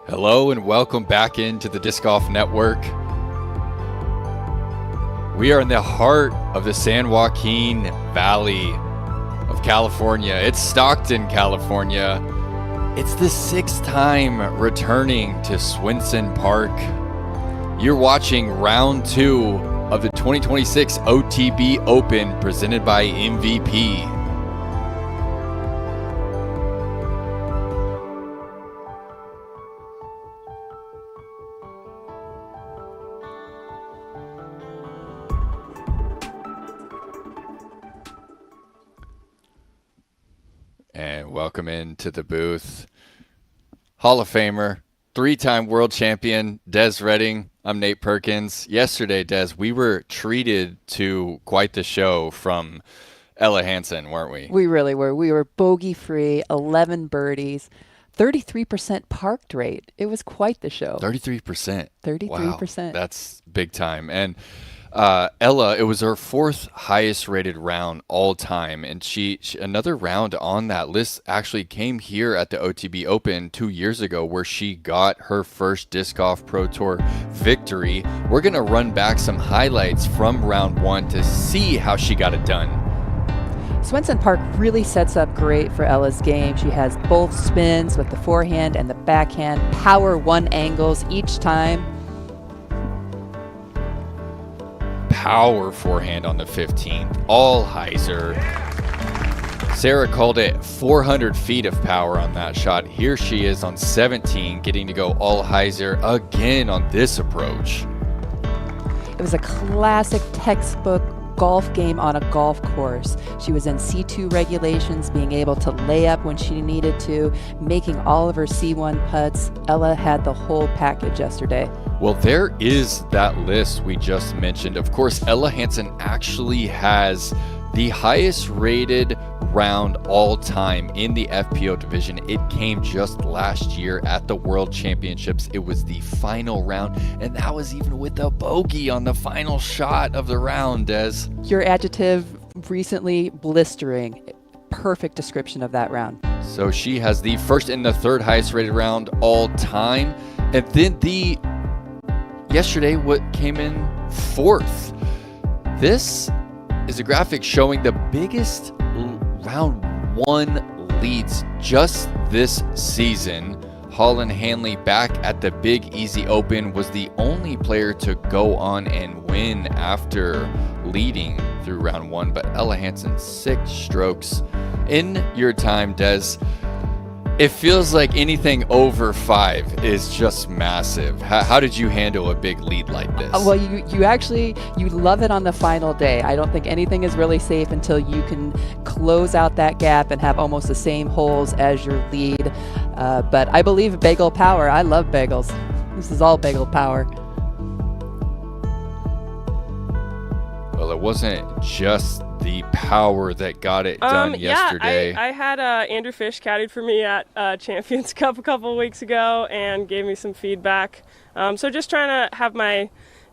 Hello and welcome back into the Disc Golf Network. We are in the heart of the San Joaquin Valley of California. It's Stockton, California. It's the 6th time returning to Swenson Park. You're watching round 2 of the 2026 OTB Open presented by MVP. And welcome into the booth, Hall of Famer, 3-time world champion, Des Redding. I'm Nate Perkins. Yesterday, Des, we were treated to quite the show from Ella Hansen, weren't we? We really were. We were bogey-free, 11 birdies, 33% parked rate. It was quite the show. 33%. 33%. Wow, that's big time. And Ella, it was her 4th highest rated round all time, and she another round on that list actually came here at the OTB Open 2 years ago, where she got her first Disc Golf Pro Tour victory. We're gonna run back some highlights from round 1 to see how she got it done. Swenson Park really sets up great for Ella's game. She has both spins with the forehand and the backhand, power 1 angles each time. Power forehand on the 15th, all hyzer. Sarah called it 400 feet of power on that shot. Here she is on 17, getting to go all hyzer again on this approach. It was a classic textbook golf game on a golf course. She was in C2 regulations, being able to lay up when she needed to, making all of her C1 putts. Ella had the whole package yesterday. Well, there is that list we just mentioned. Of course, Ella Hansen actually has the highest rated round all time in the FPO division. It came just last year at the World Championships. It was the final round, and that was even with a bogey on the final shot of the round, Des. Your adjective recently, blistering. Perfect description of that round. So she has the 1st and the 3rd highest rated round all time. And then yesterday, what came in 4th. This is a graphic showing the biggest round 1 leads just this season. Holland Hanley, back at the Big Easy Open, was the only player to go on and win after leading through round 1. But Ella Hansen, 6 strokes in your time, Des. It feels like anything over 5 is just massive. How did you handle a big lead like this? Well, you love it on the final day. I don't think anything is really safe until you can close out that gap and have almost the same holes as your lead. But I believe bagel power. I love bagels. This is all bagel power. Well, it wasn't just the power that got it done yesterday. I had Andrew Fish caddied for me at Champions Cup a couple of weeks ago and gave me some feedback. So just trying to have my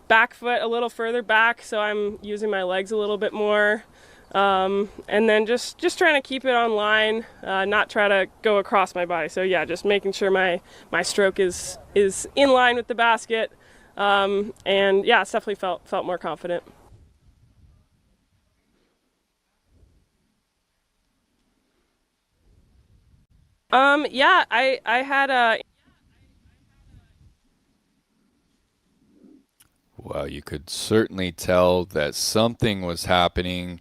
back foot a little further back, so I'm using my legs a little bit more. And then just trying to keep it on line, not try to go across my body. So yeah, just making sure my stroke is in line with the basket. And yeah, it's definitely felt more confident. I had a... Well, you could certainly tell that something was happening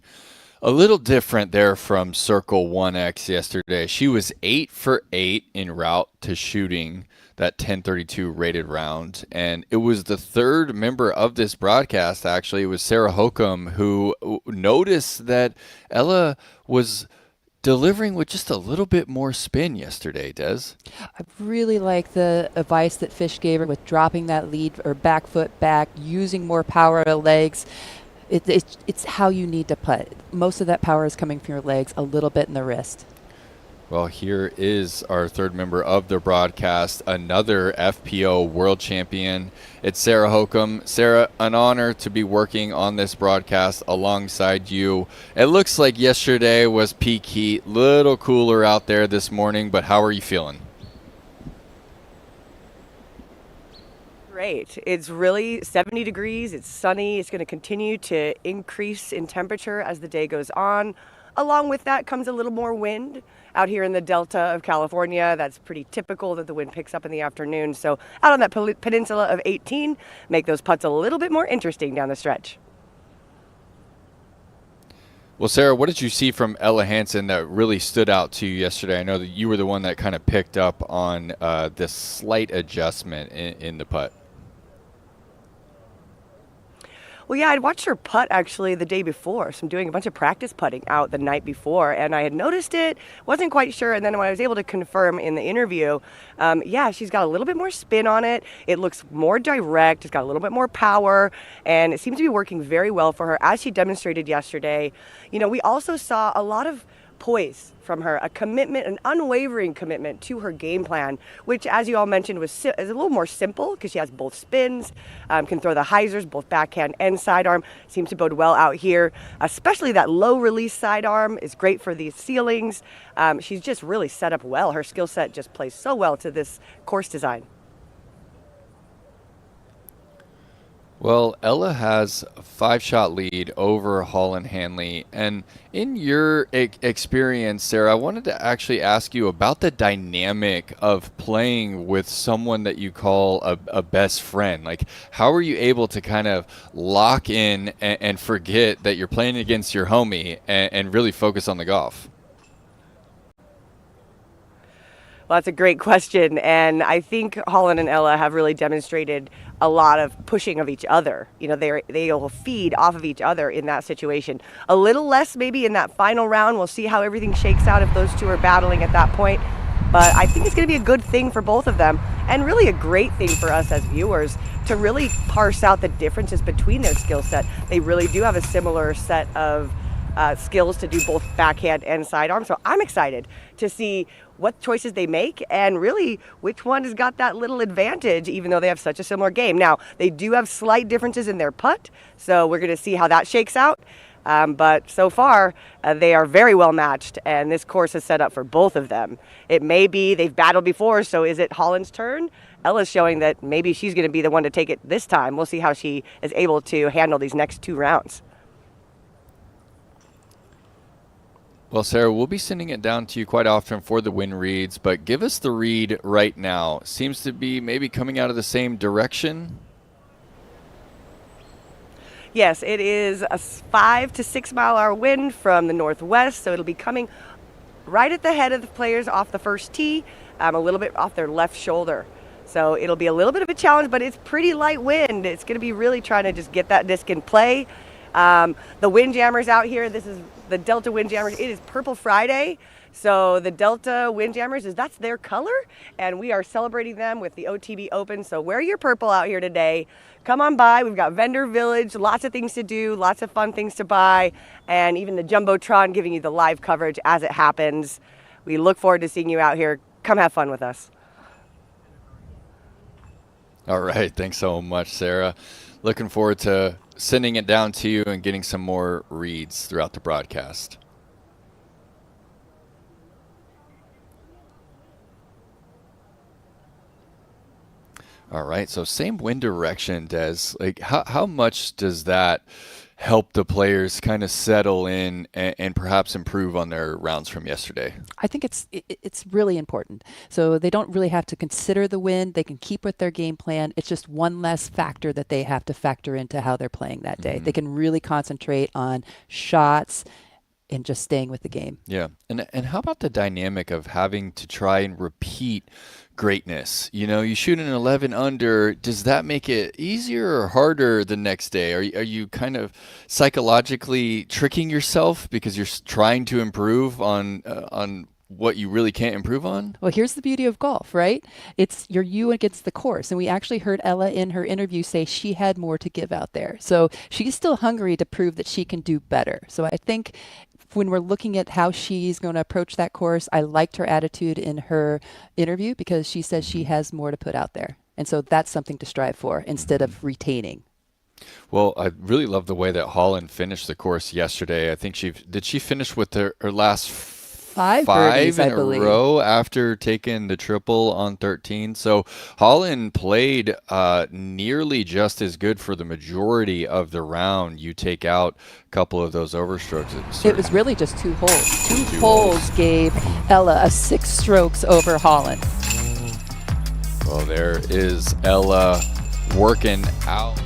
a little different there from Circle 1X yesterday. She was 8 for 8 en route to shooting that 1032 rated round. And it was the 3rd member of this broadcast, actually. It was Sarah Hokom, who noticed that Ella was delivering with just a little bit more spin yesterday, Des. I really like the advice that Fish gave her with dropping that lead or back foot back, using more power of the legs. It's how you need to putt. Most of that power is coming from your legs, a little bit in the wrist. Well, here is our 3rd member of the broadcast, another FPO world champion. It's Sarah Hokom. Sarah, an honor to be working on this broadcast alongside you. It looks like yesterday was peak heat, little cooler out there this morning, but how are you feeling? great. It's really 70 degrees. It's sunny. It's going to continue to increase in temperature as the day goes on. Along with that comes a little more wind out here in the Delta of California. That's pretty typical that the wind picks up in the afternoon. So out on that peninsula of 18, make those putts a little bit more interesting down the stretch. Well, Sarah, what did you see from Ella Hansen that really stood out to you yesterday? I know that you were the one that kind of picked up on this slight adjustment in the putt. Well, yeah, I'd watched her putt actually the day before. So I'm doing a bunch of practice putting out the night before, and I had noticed it, wasn't quite sure. And then when I was able to confirm in the interview, yeah, she's got a little bit more spin on it. It looks more direct. It's got a little bit more power, and it seems to be working very well for her, as she demonstrated yesterday. You know, we also saw a lot of poise from her, a commitment, an unwavering commitment to her game plan, which, as you all mentioned, is a little more simple because she has both spins, can throw the hyzers, both backhand and sidearm. Seems to bode well out here, especially that low release sidearm is great for these ceilings. She's just really set up well. Her skill set just plays so well to this course design. Well, Ella has a 5-shot lead over Holland Hanley. And in your experience, Sarah, I wanted to actually ask you about the dynamic of playing with someone that you call a best friend. Like, how are you able to kind of lock in and forget that you're playing against your homie and really focus on the golf? Well, that's a great question, and I think Holland and Ella have really demonstrated a lot of pushing of each other. You know, they'll feed off of each other in that situation. A little less maybe in that final round. We'll see how everything shakes out if those two are battling at that point. But I think it's going to be a good thing for both of them, and really a great thing for us as viewers to really parse out the differences between their skill set. They really do have a similar set of skills to do both backhand and sidearm. So I'm excited to see what choices they make and really which one has got that little advantage, even though they have such a similar game. Now, they do have slight differences in their putt, so we're going to see how that shakes out. But so far, they are very well matched, and this course is set up for both of them. It may be they've battled before, so is it Holland's turn? Ella's showing that maybe she's going to be the one to take it this time. We'll see how she is able to handle these next two rounds. Well, Sarah, we'll be sending it down to you quite often for the win reads, but give us the read right now. Seems to be maybe coming out of the same direction. Yes, it is a 5 to 6 mile hour wind from the northwest, so it'll be coming right at the head of the players off the first tee, a little bit off their left shoulder. So it'll be a little bit of a challenge, but it's pretty light wind. It's going to be really trying to just get that disc in play. The Windjammers out here, this is the Delta Windjammers. It is Purple Friday, so the Delta Windjammers, that's their color, and we are celebrating them with the OTB Open. So wear your purple out here today. Come on by. We've got Vendor Village, lots of things to do, lots of fun things to buy, and even the Jumbotron giving you the live coverage as it happens. We look forward to seeing you out here. Come have fun with us. All right. Thanks so much, Sarah. Looking forward to sending it down to you and getting some more reads throughout the broadcast. All right, so same wind direction, Des. Like, how much does that help the players kind of settle in and perhaps improve on their rounds from yesterday? I think it's really important. So they don't really have to consider the wind. They can keep with their game plan. It's just one less factor that they have to factor into how they're playing that day. They can really concentrate on shots and just staying with the game. Yeah. And how about the dynamic of having to try and repeat greatness? You know, you shoot an 11 under. Does that make it easier or harder the next day? Are you kind of psychologically tricking yourself because you're trying to improve on what you really can't improve on? Well, here's the beauty of golf, right? It's you against the course. And we actually heard Ella in her interview say she had more to give out there. So she's still hungry to prove that she can do better. So I think when we're looking at how she's going to approach that course, I liked her attitude in her interview because she says she has more to put out there. And so that's something to strive for instead of retaining. Well, I really love the way that Holland finished the course yesterday. I think she finished with her last 5 birdies, in I a believe. row after taking the triple on 13. So Holland played nearly just as good for the majority of the round. You take out a couple of those overstrokes. It was really just 2 holes. Two Two holes holes. gave Ella a 6 strokes over Holland. Well, there is Ella working out.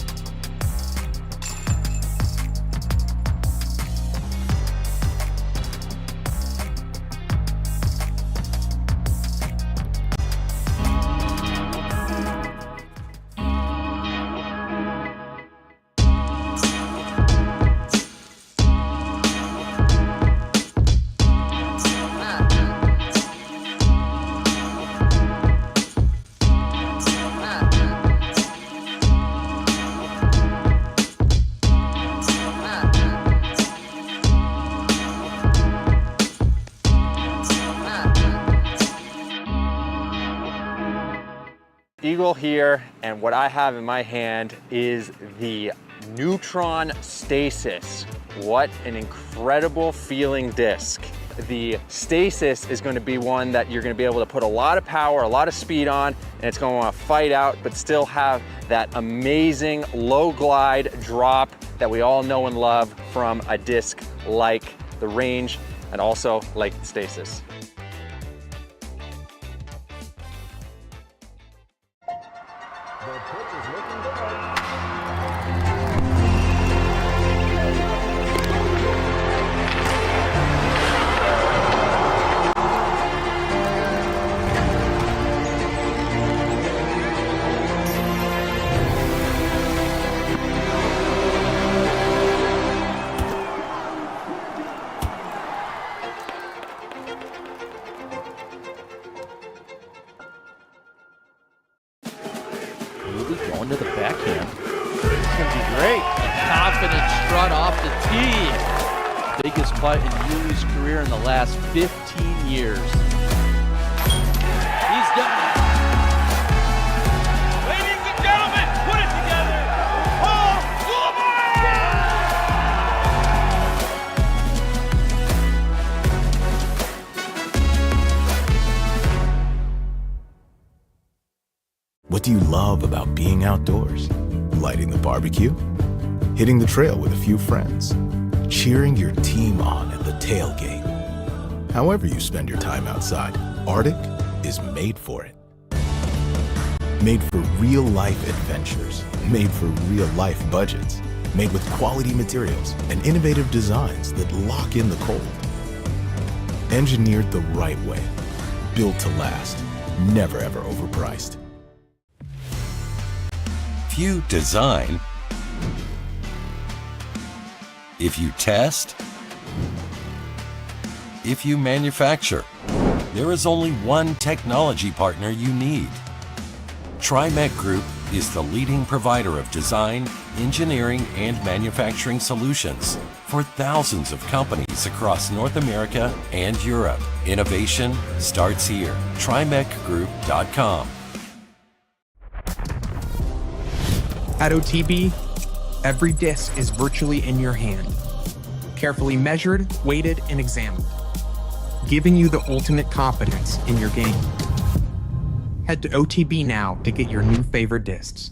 Eagle here, and what I have in my hand is the Neutron Stasis. What an incredible feeling disc. The Stasis is going to be one that you're going to be able to put a lot of power, a lot of speed on, and it's going to want to fight out, but still have that amazing low glide drop that we all know and love from a disc like the Range and also like the Stasis. Going to the backhand. It's going to be great. A confident strut off the tee. Biggest putt in Yuli's career in the last 15 years. He's done it. Ladies and gentlemen, put it together. What do you love about being outdoors? Lighting the barbecue? Hitting the trail with a few friends? Cheering your team on at the tailgate? However you spend your time outside, Arctic is made for it. Made for real-life adventures. Made for real-life budgets. Made with quality materials and innovative designs that lock in the cold. Engineered the right way. Built to last. Never ever overpriced. If you design, if you test, if you manufacture, there is only one technology partner you need. TriMet Group is the leading provider of design, engineering, and manufacturing solutions for thousands of companies across North America and Europe. Innovation starts here. TriMetGroup.com. At OTB, every disc is virtually in your hand, carefully measured, weighted, and examined, giving you the ultimate confidence in your game. Head to OTB now to get your new favorite discs.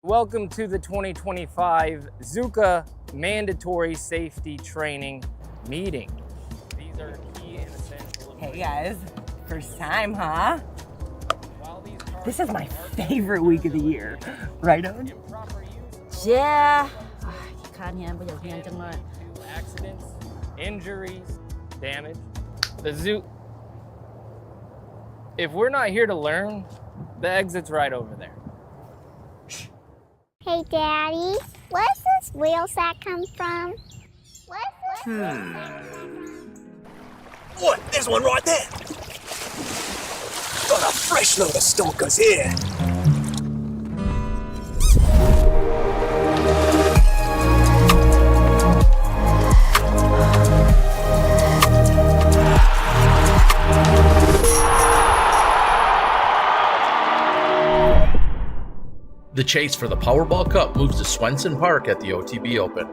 Welcome to the 2025 Zuka Mandatory Safety Training Meeting. These are key and essential. Hey guys, first time, huh? This is my favorite week of the year. Right on? Yeah. Accidents, injuries, damage. The zoo. If we're not here to learn, the exit's right over there. Hey Daddy, where's this wheel sack come from? What? There's one right there. Got a fresh load of stalkers here. The chase for the Powerball Cup moves to Swenson Park at the OTB Open.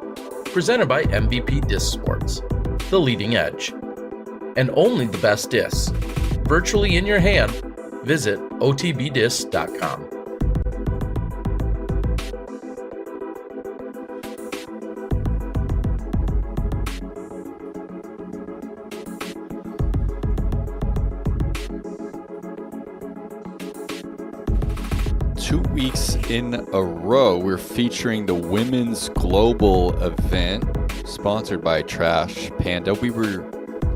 Presented by MVP Disc Sports, the leading edge. and only the best discs. Virtually in your hand, visit otbdiscs.com. Two weeks in a row, we're featuring the Women's Global event, sponsored by Trash Panda. We were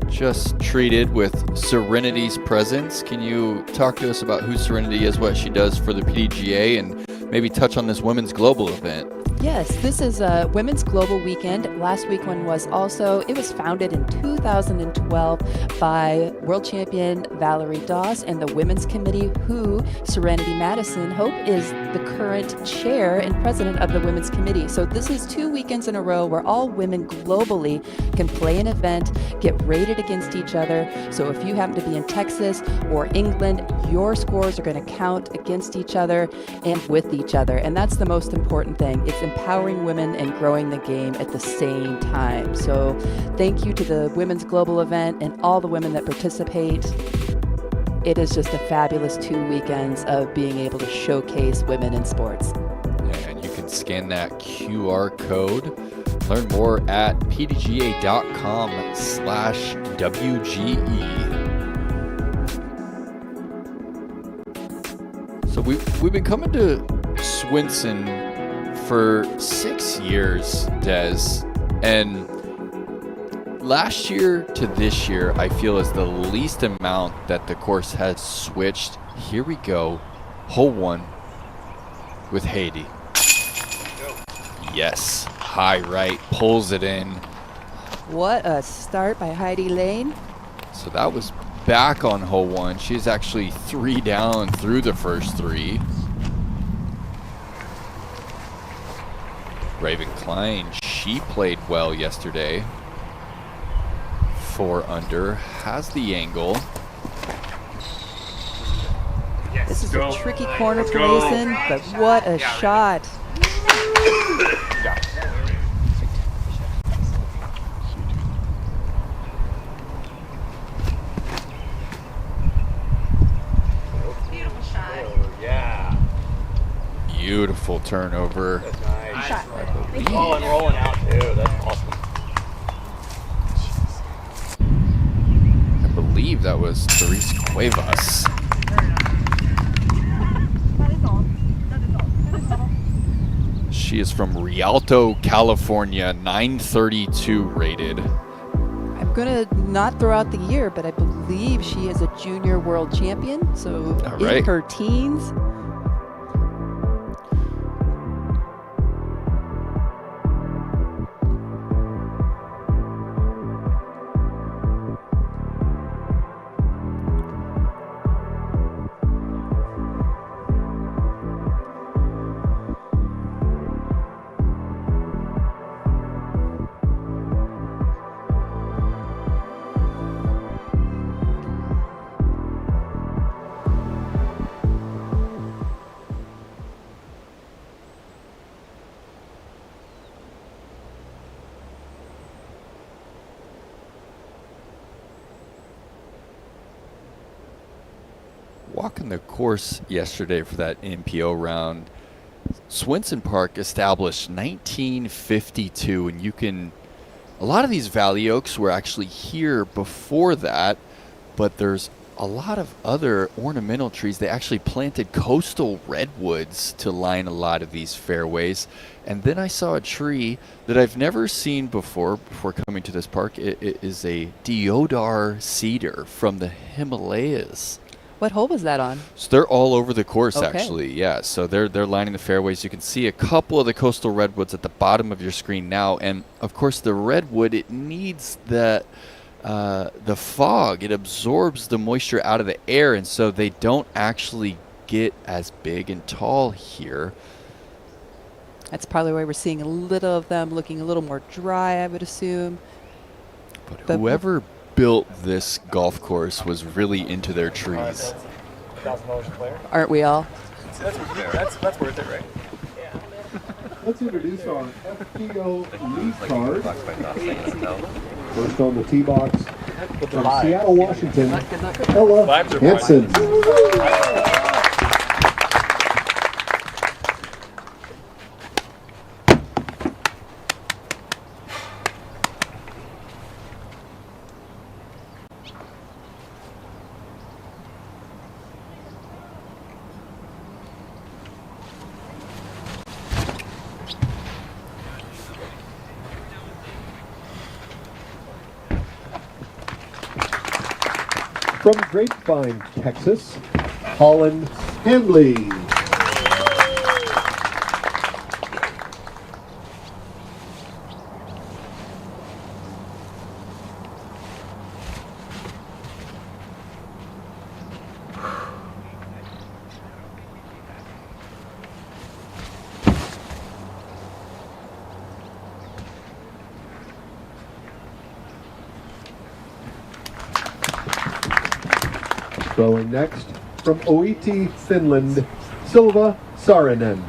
just treated with Serenity's presence. Can you talk to us about who Serenity is, what she does for the PDGA, and maybe touch on this Women's Global event? Yes, this is a Women's Global Weekend. Last week one was also, it was founded in 2012 by world champion Valerie Doss and the Women's Committee, who Serenity Madison Hope is the current chair and president of the Women's Committee. So this is 2 weekends in a row where all women globally can play an event, get rated against each other. So if you happen to be in Texas or England, your scores are going to count against each other and with each other. And that's the most important thing. It's empowering women and growing the game at the same time. So thank you to the Women's Global event and all the women that participate. It is just a fabulous 2 weekends of being able to showcase women in sports. And you can scan that QR code. Learn more at pdga.com/WGE. So we've been coming to Swenson for 6 years, Des, and last year to this year, I feel is the least amount that the course has switched. Here we go, hole 1 with Haiti. Yes, high right, pulls it in. What a start by Heidi Lane. So that was back on hole 1. She's actually 3 down through the first 3. Raven Klein, she played well yesterday. 4 under, has the angle. This is a tricky corner to race in, but what a shot. Beautiful shot. Yeah. Beautiful turnover. That's nice. Oh, and rolling out too. That's awesome. I believe that was Therese Cuevas. She is from Rialto, California, 932 rated. I'm going to not throw out the year, but I believe she is a junior world champion, so in her teens. Walking the course yesterday for that NPO round, Swenson Park established 1952, and you can, a lot of these Valley Oaks were actually here before that, but there's a lot of other ornamental trees. They actually planted coastal redwoods to line a lot of these fairways. And then I saw a tree that I've never seen before coming to this park. It is a deodar cedar from the Himalayas. What hole was that on? So they're all over the course, Okay. actually. Yeah, so they're lining the fairways. You can see a couple of the coastal redwoods at the bottom of your screen now. And, of course, the redwood, it needs the fog. It absorbs the moisture out of the air, and so they don't actually get as big and tall here. That's probably why we're seeing a little of them looking a little more dry, I would assume. But whoever built this golf course was really into their trees. $1,000 a player. Aren't we all? That's worth it, right? Let's introduce our FPO lead card. First on the tee box, From Seattle, Washington, Ella Hansen. From Grapevine, Texas, Holland Handley. Throwing next, from Oiti, Finland, Silva Saarinen.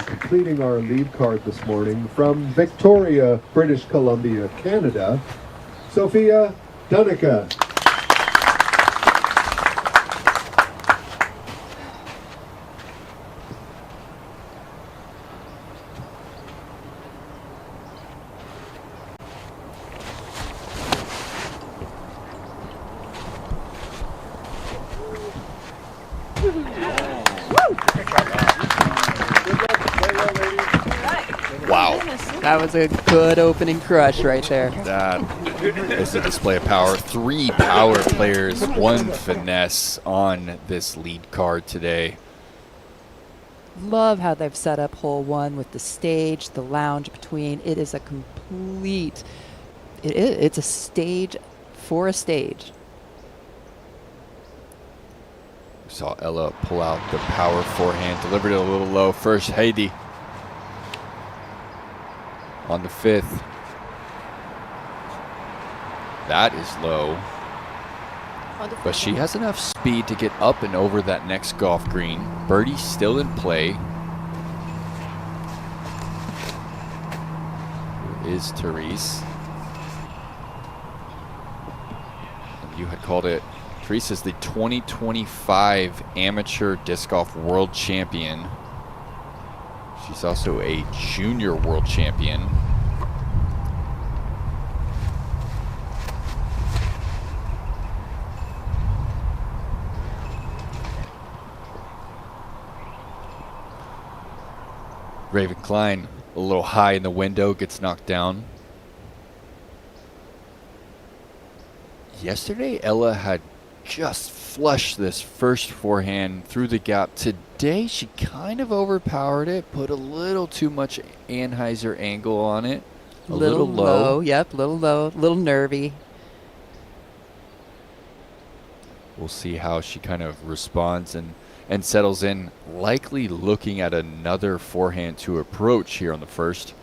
Completing our lead card this morning from Victoria, British Columbia, Canada, Sophia Dunica. Wow. That was a good opening crush right there. That is a display of power. 3 power players, 1 finesse on this lead card today. Love how they've set up hole 1 with the stage, the lounge between. It is a complete, it's a stage for a stage. We saw Ella pull out the power forehand, delivered it a little low. First, Heidi on the 5th. That is low. But she has enough speed to get up and over that next golf green. Birdie still in play. Here is Therese. You had called it. Therese is the 2025 Amateur Disc Golf World Champion. She's also a Junior World Champion. Raven Klein, a little high in the window, gets knocked down. Yesterday, Ella had just flushed this first forehand through the gap. Today, she kind of overpowered it, put a little too much Anheuser angle on it. A little low. Yep, little low, little nervy. We'll see how she kind of responds and settles in, likely looking at another forehand to approach here on the first.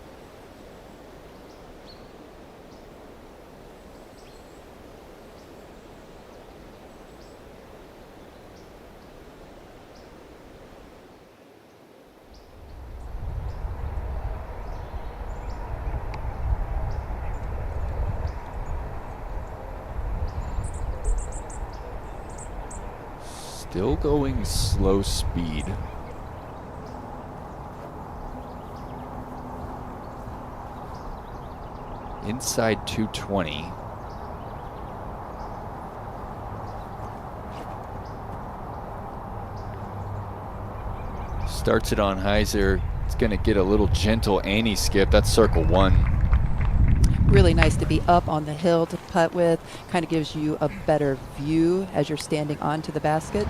Still going slow speed. Inside 220. Starts it on Heiser. It's going to get a little gentle Annie skip. That's circle 1. Really nice to be up on the hill to putt with. Kind of gives you a better view as you're standing onto the basket.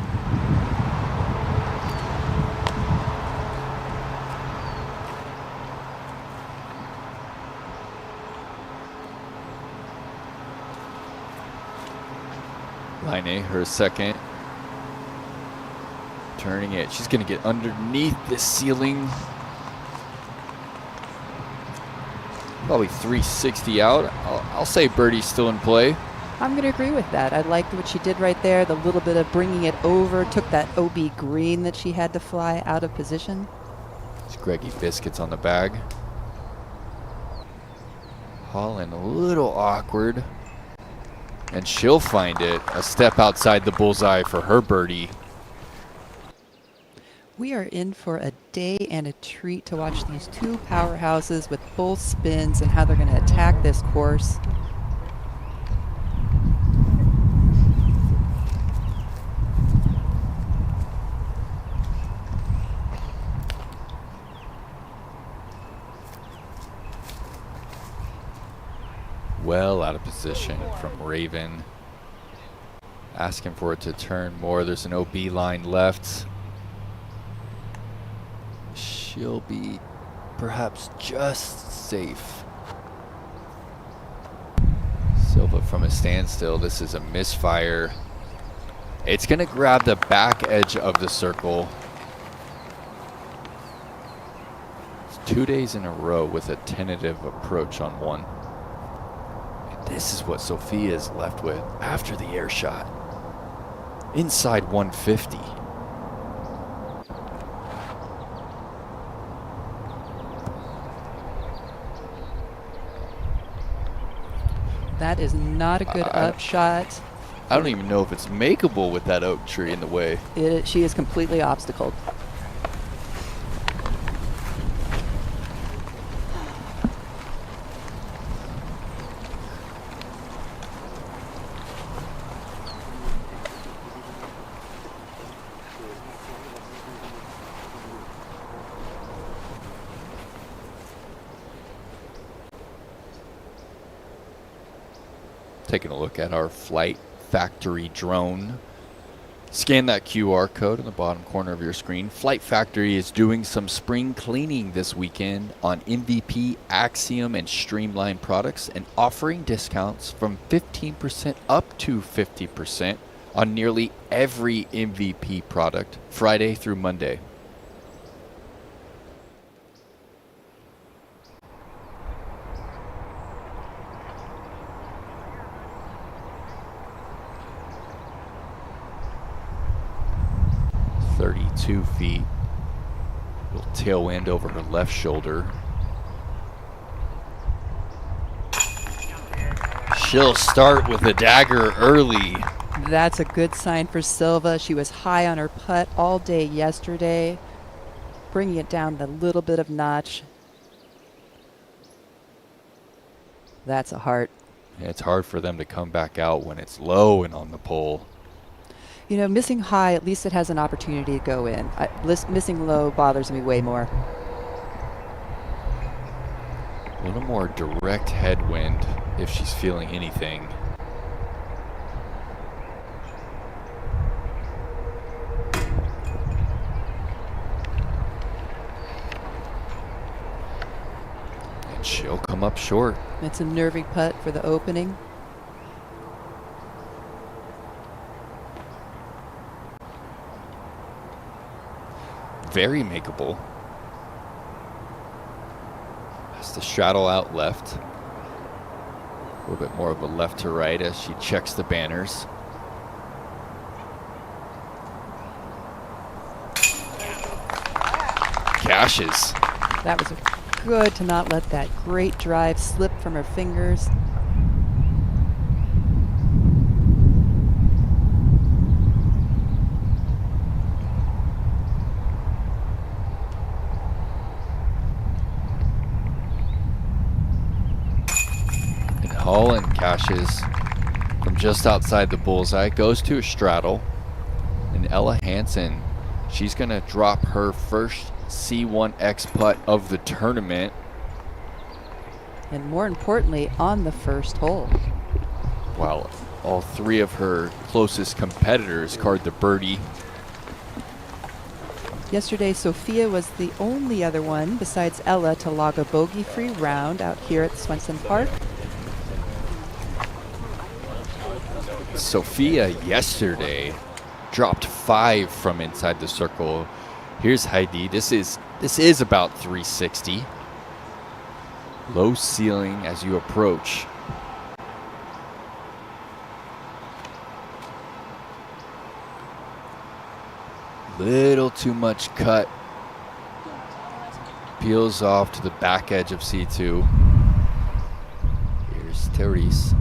Laine, her second. Turning it. She's going to get underneath this ceiling. Probably 360 out. I'll say birdie's still in play. I'm going to agree with that. I liked what she did right there. The little bit of bringing it over. Took that OB green that she had to fly out of position. It's Greggy Biscuits on the bag. Holland a little awkward. And she'll find it. A step outside the bullseye for her birdie. We are in for a day and a treat to watch these two powerhouses with both spins and how they're going to attack this course. Well out of position from Raven. Asking for it to turn more. There's an OB line left. She'll be perhaps just safe. Silva from a standstill. This is a misfire. It's going to grab the back edge of the circle. It's 2 days in a row with a tentative approach on one. And this is what Sophia is left with after the air shot. Inside 150. That is not a good upshot. I don't even know if it's makeable with that oak tree in the way. She is completely obstacled. Taking a look at our Flight Factory drone. Scan that QR code in the bottom corner of your screen. Flight Factory is doing some spring cleaning this weekend on MVP, Axiom, and Streamline products and offering discounts from 15% up to 50% on nearly every MVP product Friday through Monday. Feet. Little tailwind over her left shoulder. She'll start with a dagger early. That's a good sign for Silva. She was high on her putt all day yesterday, bringing it down the little bit of notch. That's a heart. Yeah, it's hard for them to come back out when it's low and on the pole. You know, missing high, at least it has an opportunity to go in. Missing low bothers me way more. A little more direct headwind if she's feeling anything. And she'll come up short. It's a nervy putt for the opening. Very makeable. Has to straddle out left. A little bit more of a left to right as she checks the banners. Cashes. That was good to not let that great drive slip from her fingers. Holland cashes from just outside the bullseye, goes to a straddle, and Ella Hansen, she's going to drop her first C1X putt of the tournament. And more importantly, on the first hole. While all three of her closest competitors card the birdie. Yesterday, Sophia was the only other one besides Ella to log a bogey-free round out here at Swenson Park. Sophia yesterday dropped 5 from inside the circle. Here's Heidi. This is about 360. Low ceiling as you approach. Little too much cut. Peels off to the back edge of C2. Here's Therese.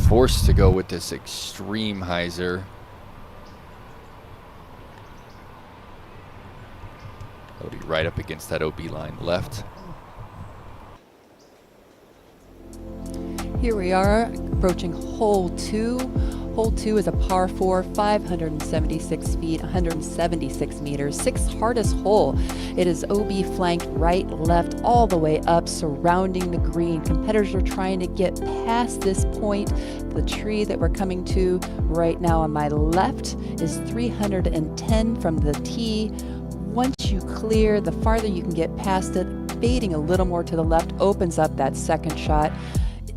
Forced to go with this extreme hyzer. That'll be right up against that OB line left. Here we are approaching hole 2. Hole 2 is a par 4, 576 feet, 176 meters, 6th hardest hole. It is OB flanked right, left, all the way up, surrounding the green. Competitors are trying to get past this point. The tree that we're coming to right now on my left is 310 from the tee. Once you clear, the farther you can get past it, fading a little more to the left, opens up that second shot.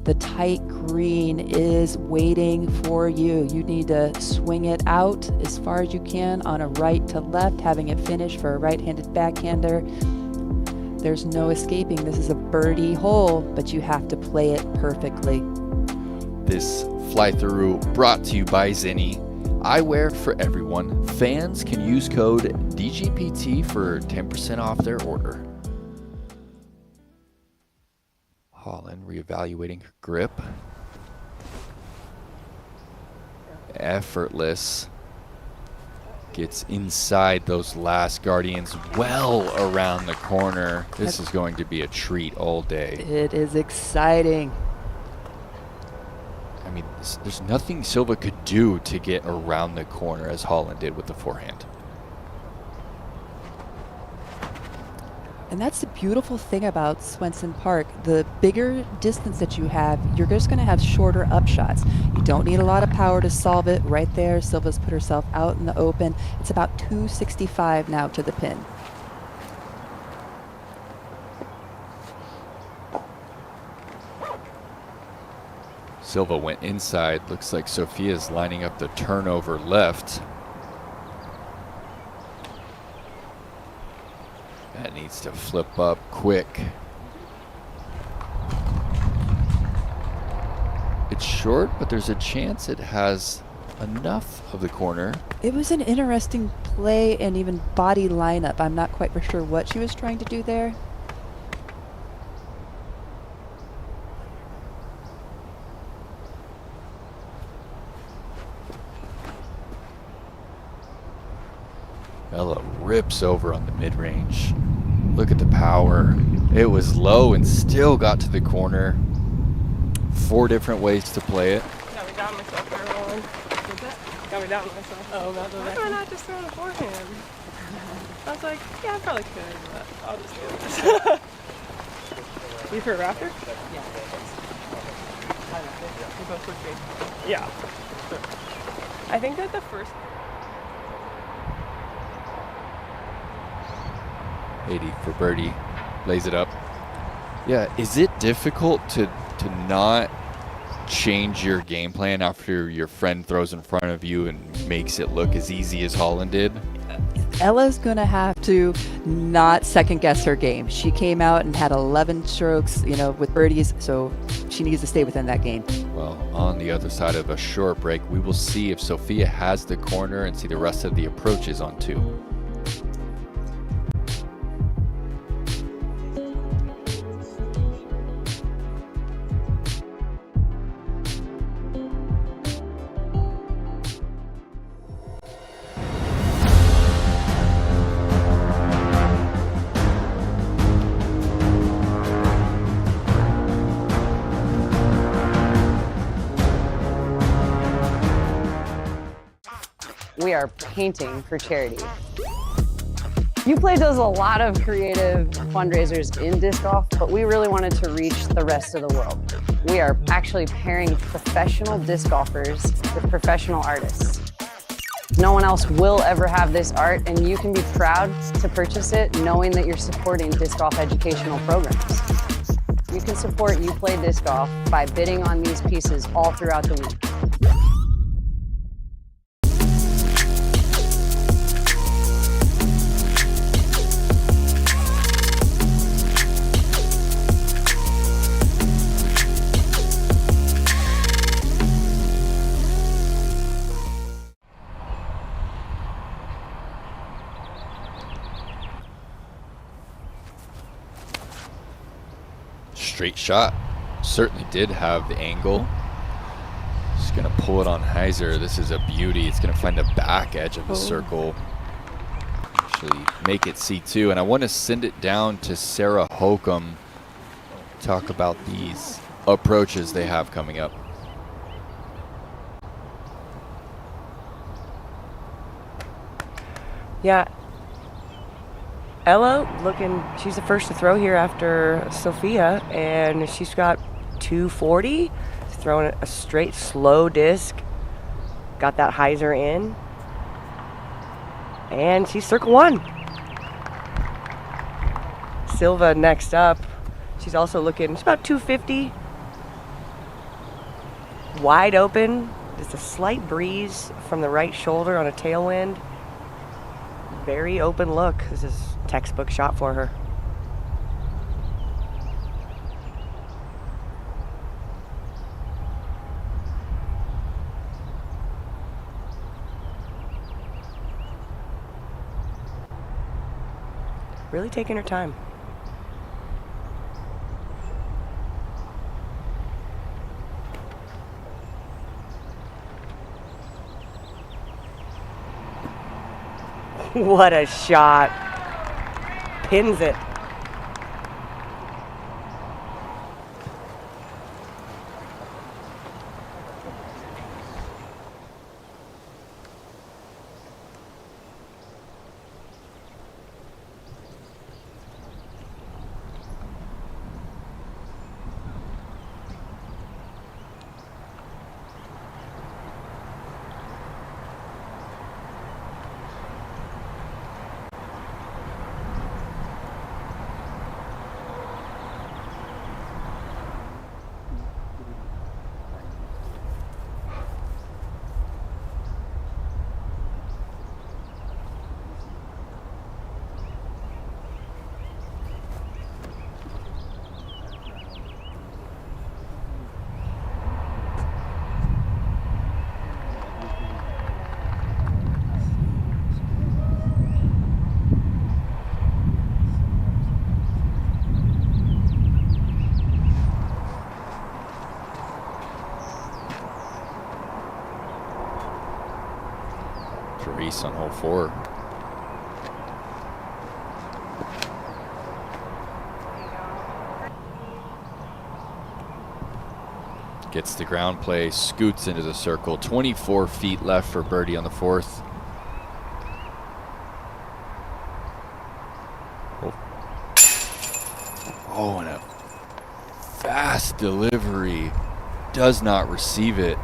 The tight green is waiting for you. You need to swing it out as far as you can on a right to left, having it finish for a right-handed backhander. There's no escaping. This is a birdie hole, but you have to play it perfectly. This fly-through brought to you by Zinni. Eyewear for everyone. Fans can use code DGPT for 10% off their order. Holland reevaluating her grip. Effortless. Gets inside those last Guardians well around the corner. This is going to be a treat all day. It is exciting. I mean, there's nothing Silva could do to get around the corner as Holland did with the forehand. And that's the beautiful thing about Swenson Park. The bigger distance that you have, you're just going to have shorter upshots. You don't need a lot of power to solve it. Right there, Silva's put herself out in the open. It's about 265 now to the pin. Silva went inside. Looks like Sophia's lining up the turnover left. That needs to flip up quick. It's short, but there's a chance it has enough of the corner. It was an interesting play and even body lineup. I'm not quite for sure what she was trying to do there. Bella rips over on the mid-range. Look at the power. It was low and still got to the corner. 4 different ways to play it. Got me down myself there, Roland. Got me down myself. Oh, about the Why do I not just throw the forehand? I was like, yeah, I probably could, but I'll just do this. You for Raptor? Yeah. You both look great. Yeah. I think that the first 80 for birdie, lays it up. Yeah, is it difficult to not change your game plan after your friend throws in front of you and makes it look as easy as Holland did? Ella's going to have to not second guess her game. She came out and had 11 strokes, with birdies, so she needs to stay within that game. Well, on the other side of a short break, we will see if Sophia has the corner and see the rest of the approaches on 2. We are painting for charity. Uplay does a lot of creative fundraisers in disc golf, but we really wanted to reach the rest of the world. We are actually pairing professional disc golfers with professional artists. No one else will ever have this art, and you can be proud to purchase it knowing that you're supporting disc golf educational programs. You can support You Play Disc Golf by bidding on these pieces all throughout the week. Straight shot. Certainly did have the angle. Just going to pull it on Heiser. This is a beauty. It's going to find the back edge of the circle. Actually make it C2. And I want to send it down to Sarah Hokom. Talk about these approaches they have coming up. Yeah. Ella looking, she's the first to throw here after Sophia, and she's got 240. She's throwing a straight slow disc. Got that hyzer in. And she's circle one. Silva next up. She's also looking, she's about 250. Wide open. Just a slight breeze from the right shoulder on a tailwind. Very open look. This is a textbook shot for her. Really taking her time. What a shot. Pins it. Reese on hole 4. Gets the ground play, scoots into the circle. 24 feet left for birdie on the 4th. Oh, and a fast delivery. Does not receive it.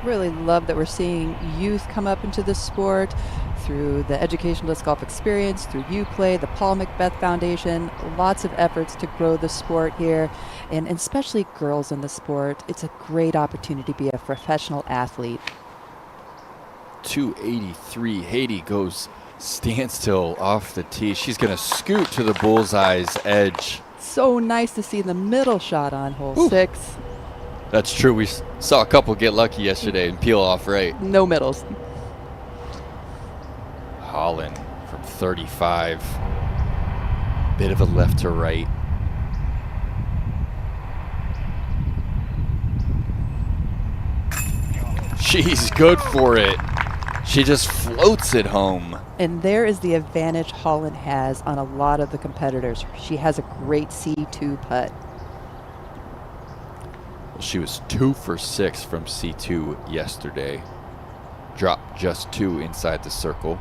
Really love that we're seeing youth come up into the sport through the Educational Disc Golf Experience, through UPlay, the Paul Macbeth Foundation. Lots of efforts to grow the sport here, and especially girls in the sport. It's a great opportunity to be a professional athlete. 283. Haiti goes standstill off the tee. She's going to scoot to the bullseye's edge. So nice to see the middle shot on hole 6. That's true. We saw a couple get lucky yesterday and peel off right. No middles. Holland from 35. Bit of a left to right. She's good for it. She just floats it home. And there is the advantage Holland has on a lot of the competitors. She has a great C2 putt. She was 2 for 6 from C2 yesterday. Dropped just 2 inside the circle.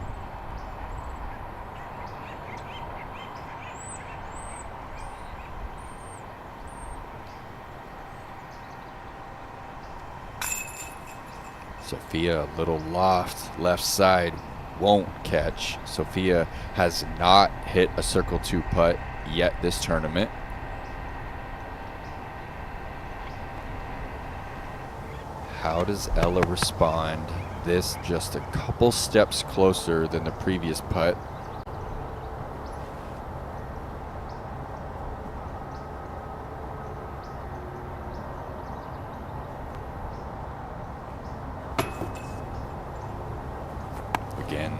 Sophia, a little loft left side, won't catch. Sophia has not hit a circle 2 putt yet this tournament. How does Ella respond? This just a couple steps closer than the previous putt. Again.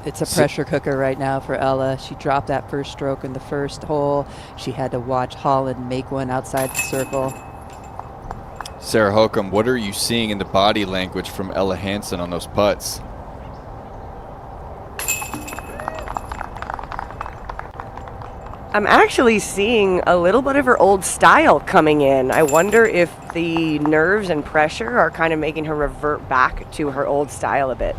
It's a pressure cooker right now for Ella. She dropped that first stroke in the first hole. She had to watch Holland make one outside the circle. Sarah Hokom, what are you seeing in the body language from Ella Hansen on those putts? I'm actually seeing a little bit of her old style coming in. I wonder if the nerves and pressure are kind of making her revert back to her old style a bit.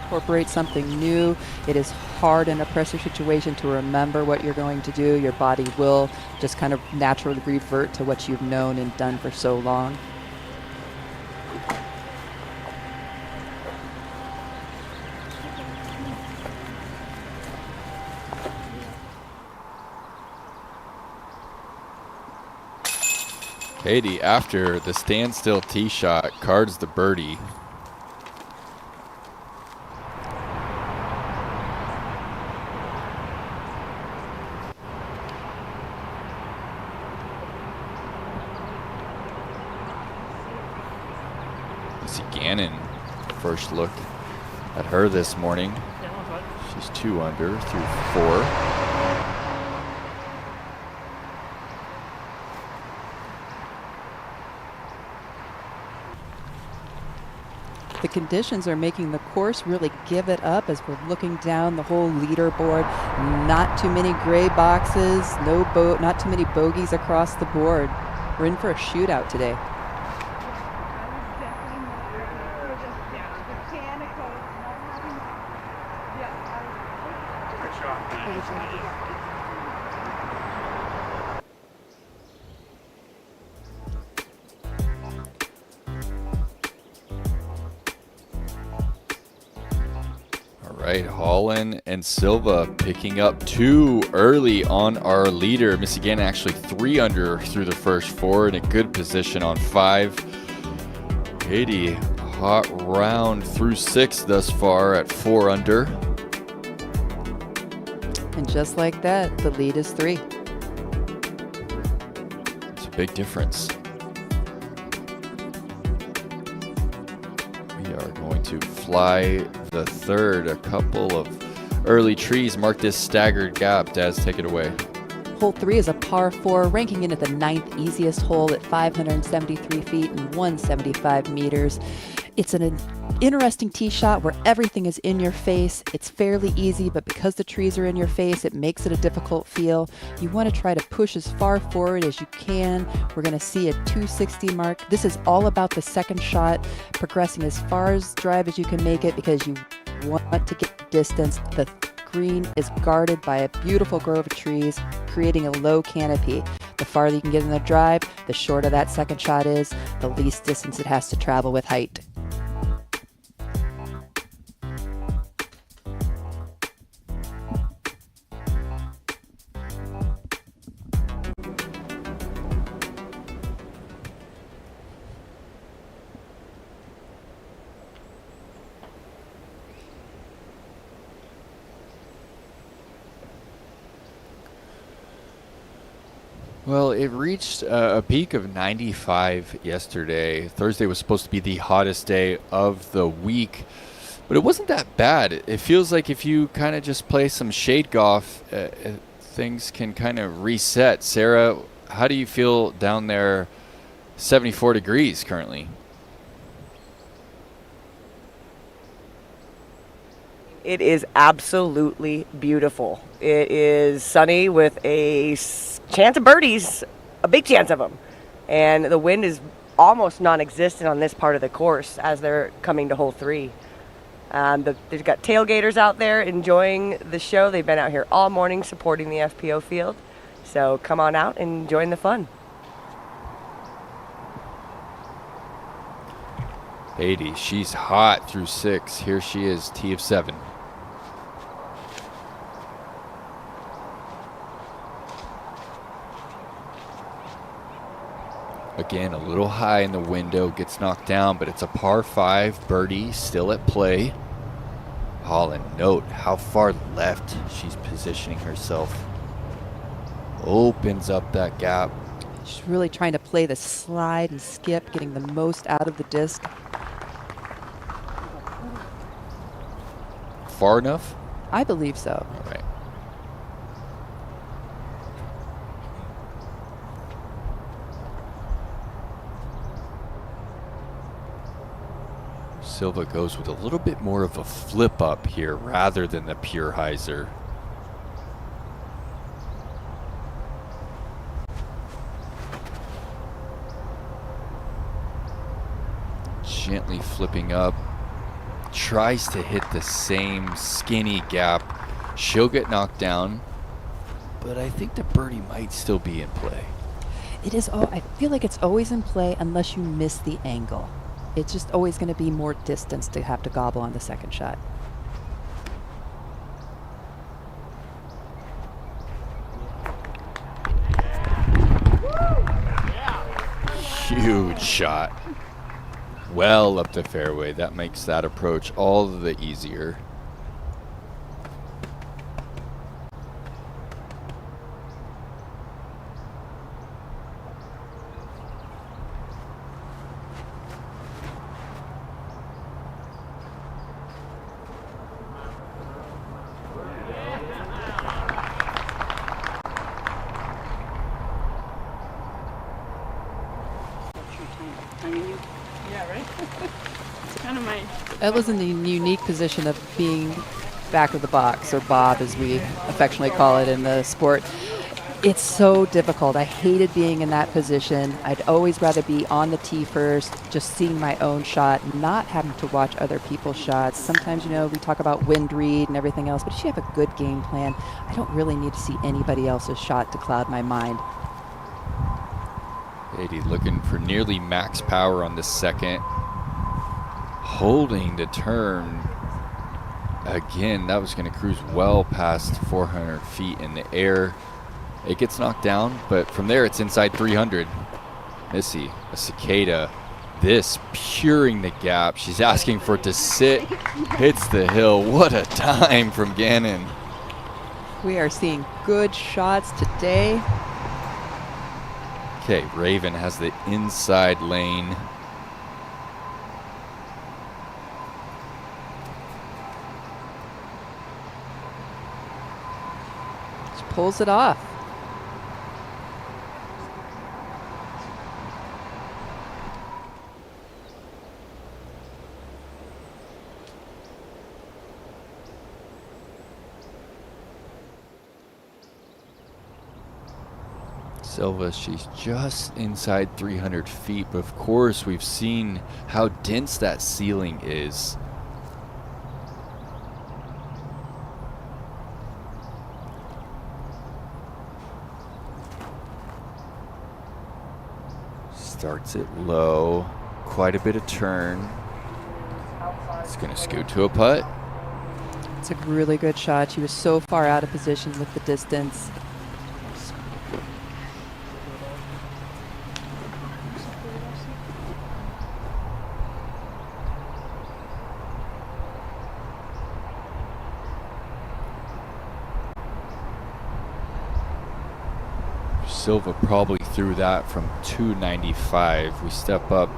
Incorporate something new. It is hard in a pressure situation to remember what you're going to do. Your body will just kind of naturally revert to what you've known and done for so long. Katie, after the standstill tee shot, cards the birdie. Gannon, first look at her this morning. She's 2 under through 4. The conditions are making the course really give it up as we're looking down the whole leaderboard. Not too many gray boxes, not too many bogeys across the board. We're in for a shootout today. Holland and Silva picking up 2 early on our leader. Missy Gannon actually 3 under through the first 4 in a good position on 5. Katie, hot round through 6 thus far at 4 under. And just like that, the lead is 3. It's a big difference. We are going to fly the third. A couple of early trees mark this staggered gap. Daz, take it away. Hole 3 is a par 4, ranking in at the 9th easiest hole at 573 feet and 175 meters. It's an interesting tee shot where everything is in your face. It's fairly easy, but because the trees are in your face, it makes it a difficult feel. You want to try to push as far forward as you can. We're going to see a 260 mark. This is all about the second shot, progressing as far as drive as you can make it because you want to get distance. The green is guarded by a beautiful grove of trees, creating a low canopy. The farther you can get in the drive, the shorter that second shot is, the least distance it has to travel with height. Well, it reached a peak of 95 yesterday. Thursday was supposed to be the hottest day of the week, but it wasn't that bad. It feels like if you kind of just play some shade golf, things can kind of reset. Sarah, how do you feel down there, 74 degrees currently? It is absolutely beautiful. It is sunny with a chance of birdies, a big chance of them. And the wind is almost non-existent on this part of the course as they're coming to hole 3. They've got tailgaters out there enjoying the show. They've been out here all morning supporting the FPO field. So come on out and join the fun. Haiti, she's hot through 6. Here she is, tee of 7. Again, a little high in the window, gets knocked down, but it's a par 5 birdie still at play. Holland, note how far left she's positioning herself. Opens up that gap. She's really trying to play the slide and skip, getting the most out of the disc. Far enough? I believe so. All right. Silva goes with a little bit more of a flip up here rather than the pure hyzer. Gently flipping up. Tries to hit the same skinny gap. She'll get knocked down, but I think the birdie might still be in play. It is. Oh, I feel like it's always in play unless you miss the angle. It's just always going to be more distance to have to gobble on the second shot. Huge shot. Well up the fairway. That makes that approach all the easier. That was in the unique position of being back of the box, or Bob as we affectionately call it in the sport. It's so difficult. I hated being in that position. I'd always rather be on the tee first, just seeing my own shot, not having to watch other people's shots. Sometimes, you know, we talk about wind read and everything else, but if you have a good game plan, I don't really need to see anybody else's shot to cloud my mind. Haiti looking for nearly max power on the second. Holding the turn. Again, that was going to cruise well past 400 feet in the air. It gets knocked down, but from there it's inside 300. Missy, a cicada. This puring the gap. She's asking for it to sit. Hits the hill. What a time from Gannon. We are seeing good shots today. Okay, Raven has the inside lane. Pulls it off. Silva, she's just inside 300 feet, but of course we've seen how dense that ceiling is. Starts it low, quite a bit of turn. It's going to scoot to a putt. It's a really good shot. She was so far out of position with the distance. Silva probably threw that from 295. We step up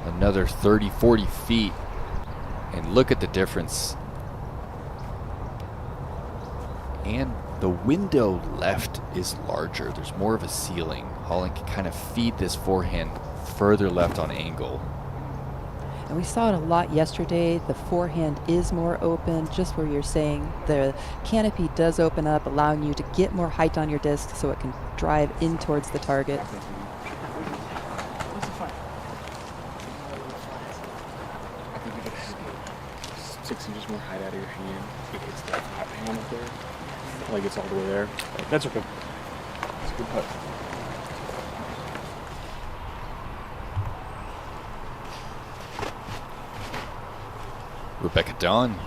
another 30, 40 feet and look at the difference. And the window left is larger. There's more of a ceiling. Holland can kind of feed this forehand further left on angle. And we saw it a lot yesterday. The forehand is more open, just where you're saying the canopy does open up, allowing you to get more height on your disc so it can drive in towards the target. What's the fight? 6 inches more height out of your hand. It hits that hot hand up there. Like it's all the way there. That's okay. It's a good putt. Rebecca Dawn.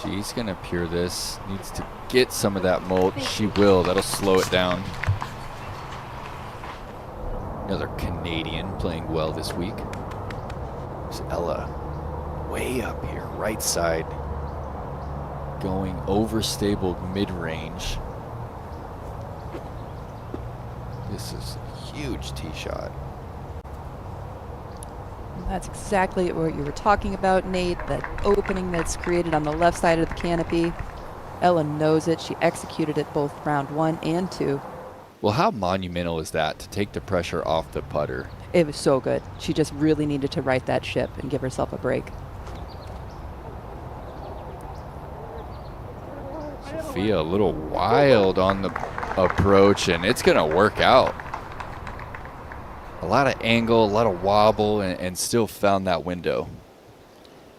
She's going to peer this. Needs to get some of that mulch. She will. That'll slow it down. Another Canadian playing well this week. There's Ella way up here, right side. Going overstable mid-range. This is a huge tee shot. That's exactly what you were talking about, Nate. That opening that's created on the left side of the canopy. Ella knows it. She executed it both round 1 and 2. Well, how monumental is that to take the pressure off the putter? It was so good. She just really needed to right that ship and give herself a break. Sophia a little wild on the approach, and it's going to work out. A lot of angle, a lot of wobble, and still found that window.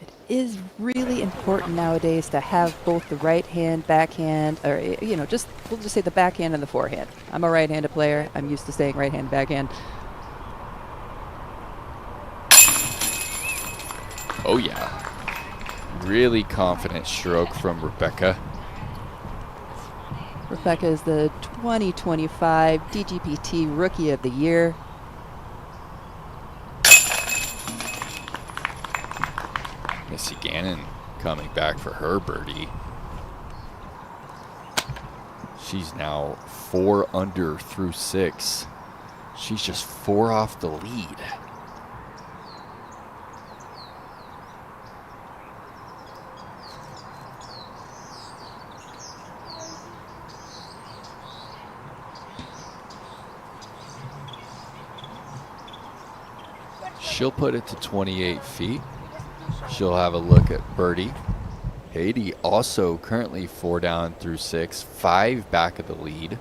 It is really important nowadays to have both the right hand, backhand, or, you know, we'll just say the backhand and the forehand. I'm a right-handed player. I'm used to saying right hand, backhand. Oh, yeah. Really confident stroke from Rebecca. Rebecca is the 2025 DGPT Rookie of the Year. Missy Gannon coming back for her birdie. She's now 4 under through 6. She's just 4 off the lead. She'll put it to 28 feet. She'll have a look at birdie. Haiti also currently 4 down through 6, 5 back of the lead.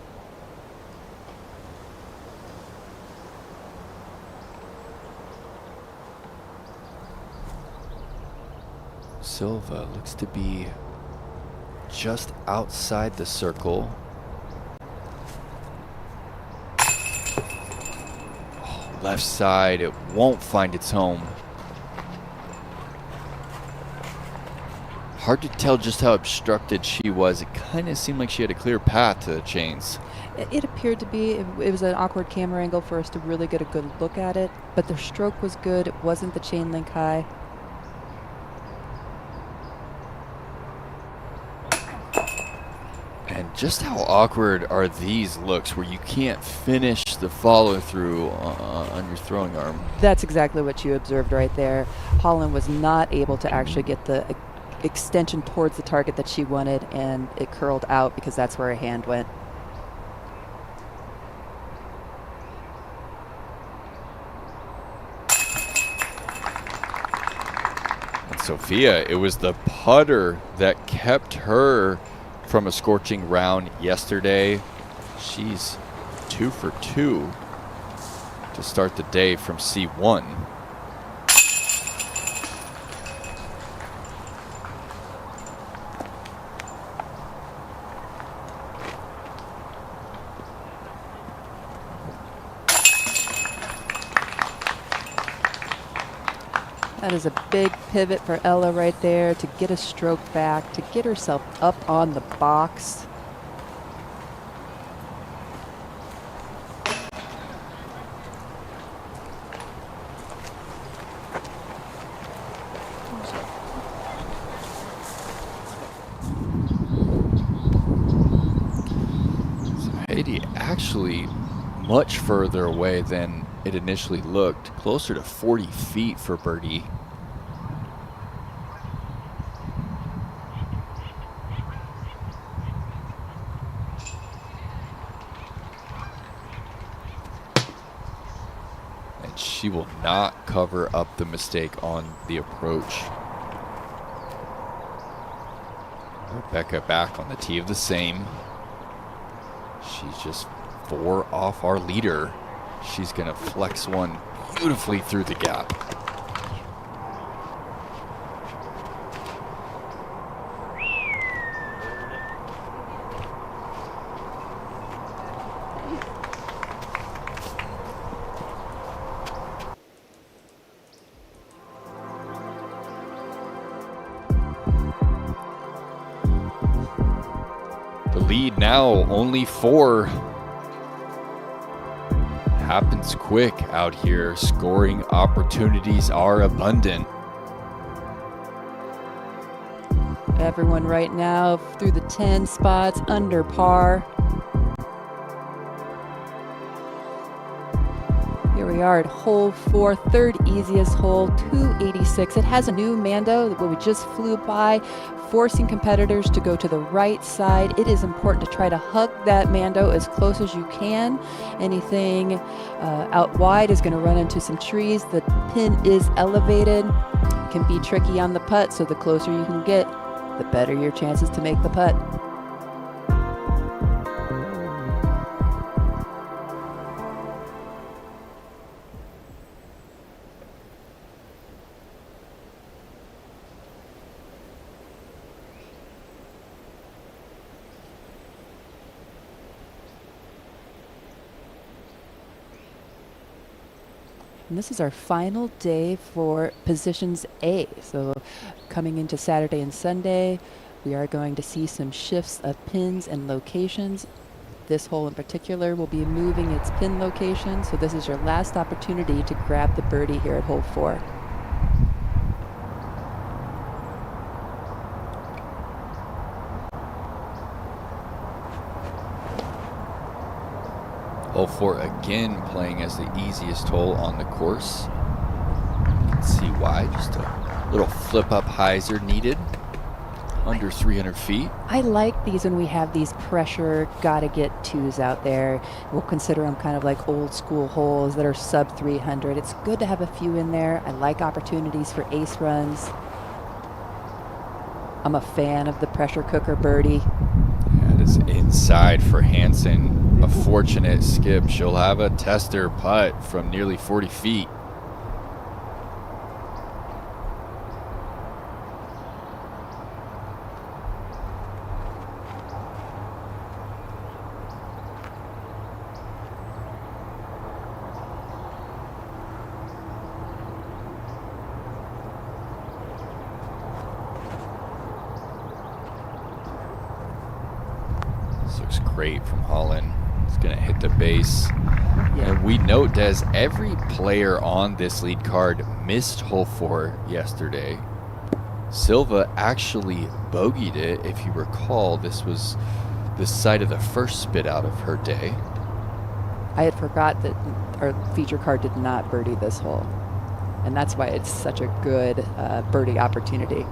Silva looks to be just outside the circle. Oh, left side, it won't find its home. Hard to tell just how obstructed she was. It kind of seemed like she had a clear path to the chains. It appeared to be. It was an awkward camera angle for us to really get a good look at it, but the stroke was good. It wasn't the chain link high. And just how awkward are these looks where you can't finish the follow through on your throwing arm? That's exactly what you observed right there. Holland was not able to actually get the extension towards the target that she wanted, and it curled out because that's where her hand went. And Sophia, it was the putter that kept her from a scorching round yesterday. She's 2 for 2 to start the day from C1. That is a big pivot for Ella right there to get a stroke back, to get herself up on the box. So Haiti actually much further away than it initially looked, closer to 40 feet for birdie. And she will not cover up the mistake on the approach. Rebecca back on the tee of the same. She's just 4 off our leader. She's going to flex one beautifully through the gap. right now, only 4. Happens quick out here. Scoring opportunities are abundant. Everyone right now through the 10 spots under par. Here we are at hole 4, third easiest hole, 286. It has a new Mando that we just flew by, forcing competitors to go to the right side. It is important to try to hug that Mando as close as you can. Anything out wide is going to run into some trees. The pin is elevated. It can be tricky on the putt, so the closer you can get, the better your chances to make the putt. And this is our final day for positions A. So coming into Saturday and Sunday, we are going to see some shifts of pins and locations. This hole in particular will be moving its pin location. So this is your last opportunity to grab the birdie here at hole 4. Hole 4 again playing as the easiest hole on the course. You can see why. Just a little flip up hyzer needed. Under 300 feet. I like these when we have these pressure, gotta get 2s out there. We'll consider them kind of like old school holes that are sub 300. It's good to have a few in there. I like opportunities for ace runs. I'm a fan of the pressure cooker birdie. That is inside for Hansen. A fortunate skip. She'll have a tester putt from nearly 40 feet. This looks great from Holland. It's going to hit the base. Yeah. And we note, Des, every player on this lead card missed hole 4 yesterday. Silva actually bogeyed it. If you recall, this was the site of the first spit out of her day. I had forgot that our feature card did not birdie this hole. And that's why it's such a good birdie opportunity.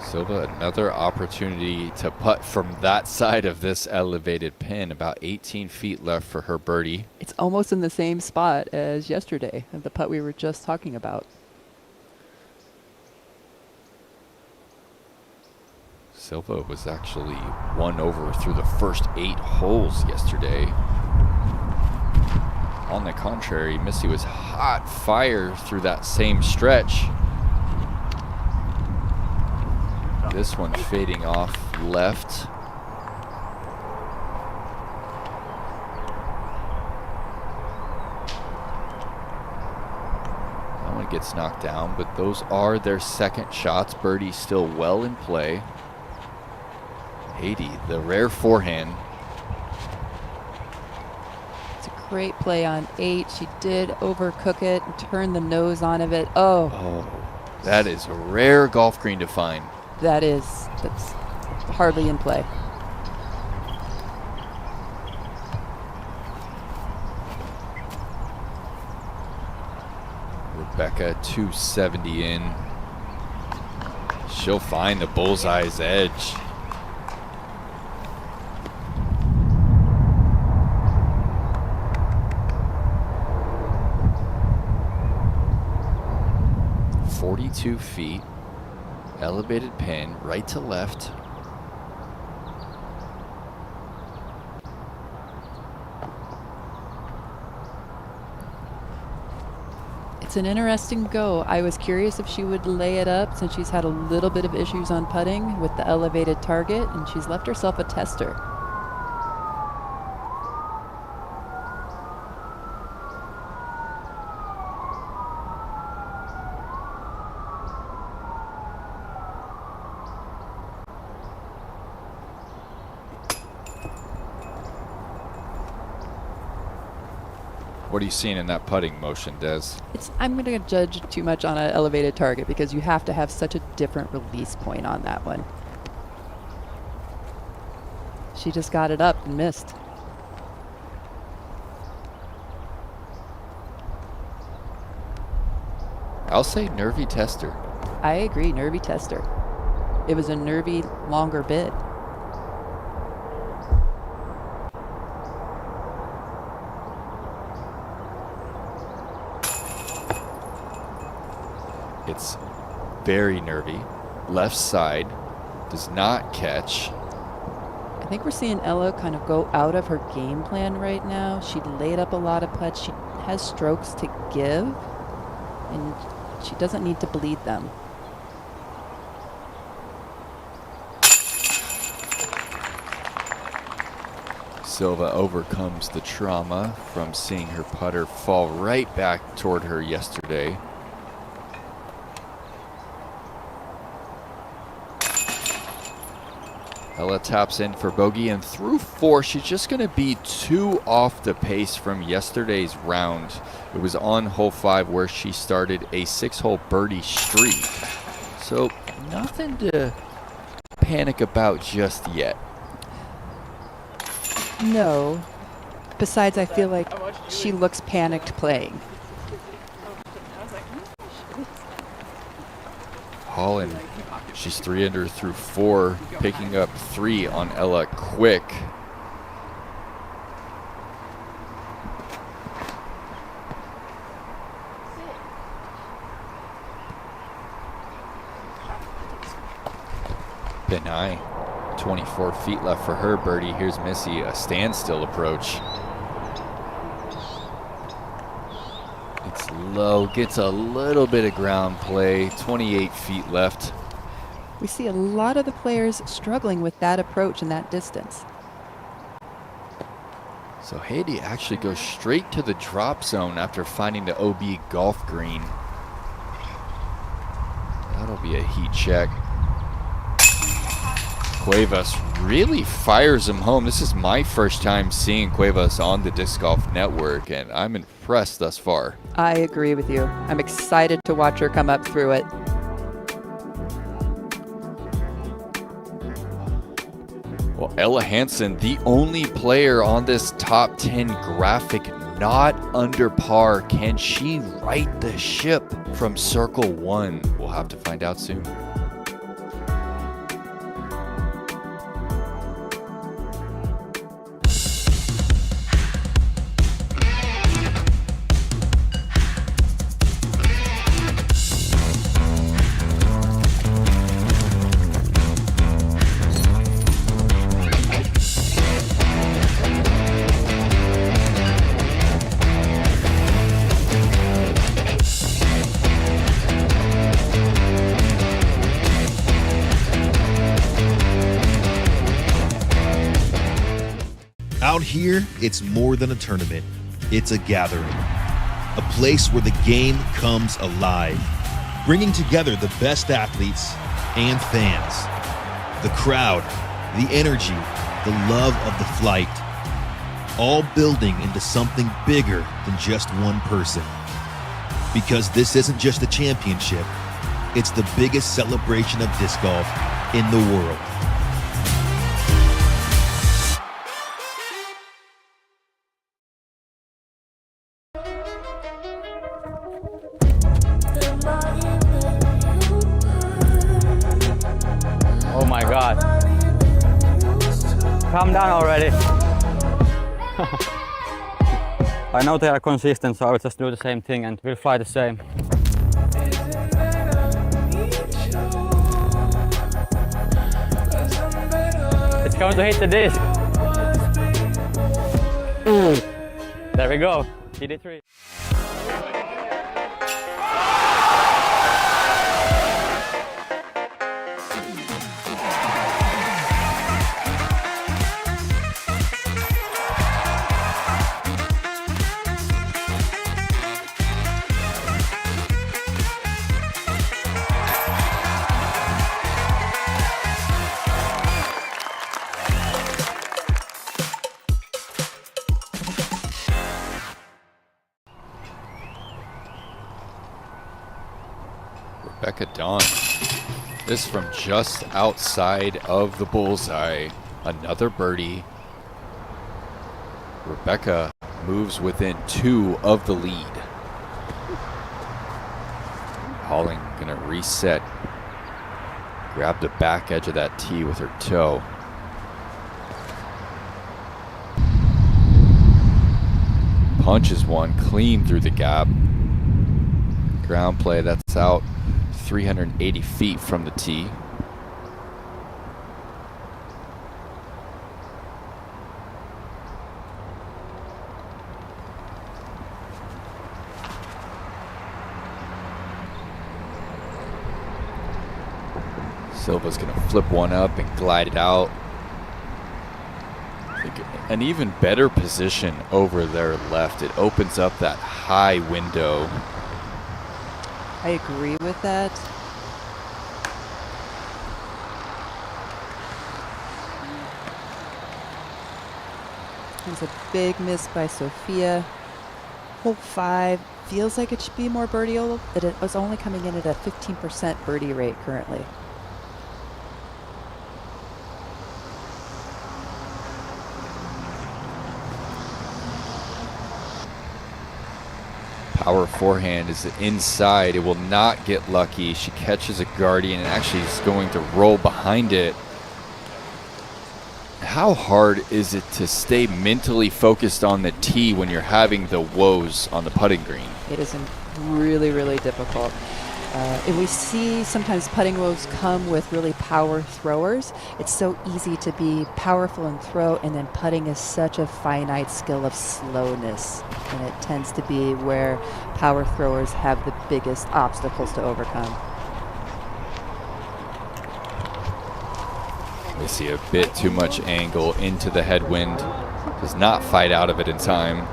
Silva, another opportunity to putt from that side of this elevated pin. About 18 feet left for her birdie. It's almost in the same spot as yesterday, the putt we were just talking about. Silva was actually 1 over through the first 8 holes yesterday. On the contrary, Missy was hot fire through that same stretch. This one fading off left. That one gets knocked down, but those are their second shots. Birdie still well in play. Haiti, the rare forehand. It's a great play on 8. She did overcook it and turn the nose on of it. Oh, that is a rare golf green to find. That's hardly in play. Rebecca 270 in. She'll find the bullseye's edge. .42 feet. Elevated pin, right to left. It's an interesting go. I was curious if she would lay it up since she's had a little bit of issues on putting with the elevated target, and she's left herself a tester. What are you seeing in that putting motion, Des? I'm going to judge too much on an elevated target because you have to have such a different release point on that one. She just got it up and missed. I'll say nervy tester. I agree, nervy tester. It was a nervy, longer bid. It's very nervy. Left side does not catch. I think we're seeing Ella kind of go out of her game plan right now. She laid up a lot of putts. She has strokes to give, and she doesn't need to bleed them. Silva overcomes the trauma from seeing her putter fall right back toward her yesterday. Ella taps in for bogey, and through 4, she's just going to be 2 off the pace from yesterday's round. It was on hole 5 where she started a 6-hole birdie streak. So nothing to panic about just yet. No. Besides, I feel like she looks panicked playing. Holland, she's 3 under through 4, picking up 3 on Ella quick. Benai, 24 feet left for her birdie. Here's Missy, a standstill approach. It's low, gets a little bit of ground play, 28 feet left. We see a lot of the players struggling with that approach and that distance. So Haiti actually goes straight to the drop zone after finding the OB golf green. That'll be a heat check. Cuevas really fires him home. This is my first time seeing Cuevas on the Disc Golf Network, and I'm impressed thus far. I agree with you. I'm excited to watch her come up through it. Well, Ella Hansen, the only player on this top 10 graphic not under par. Can she right the ship from Circle 1? We'll have to find out soon. Out here, it's more than a tournament. It's a gathering. A place where the game comes alive, bringing together the best athletes and fans. The crowd, the energy, the love of the flight, all building into something bigger than just one person. Because this isn't just a championship, it's the biggest celebration of disc golf in the world. Oh my God. Calm down already. I know they are consistent, so I will just do the same thing and we'll fly the same. It's going to hit the disc. There we go. TD3. Rebecca Dawn. This from just outside of the bullseye. Another birdie. Rebecca moves within 2 of the lead. Holling gonna reset. Grab the back edge of that tee with her toe. Punches one clean through the gap. Ground play, that's out 380 feet from the tee. Silva's gonna flip one up and glide it out. I think an even better position over their left. It opens up that high window. I agree with that. There's a big miss by Sophia. Hole 5 feels like it should be more birdieable, but it was only coming in at a 15% birdie rate currently. Power forehand is inside. It will not get lucky. She catches a Guardian and actually is going to roll behind it. How hard is it to stay mentally focused on the tee when you're having the woes on the putting green? It is really, really difficult. And we see sometimes putting woes come with really power throwers. It's so easy to be powerful and throw, and then putting is such a finite skill of slowness. And it tends to be where power throwers have the biggest obstacles to overcome. We see a bit too much angle into the headwind. Does not fight out of it in time.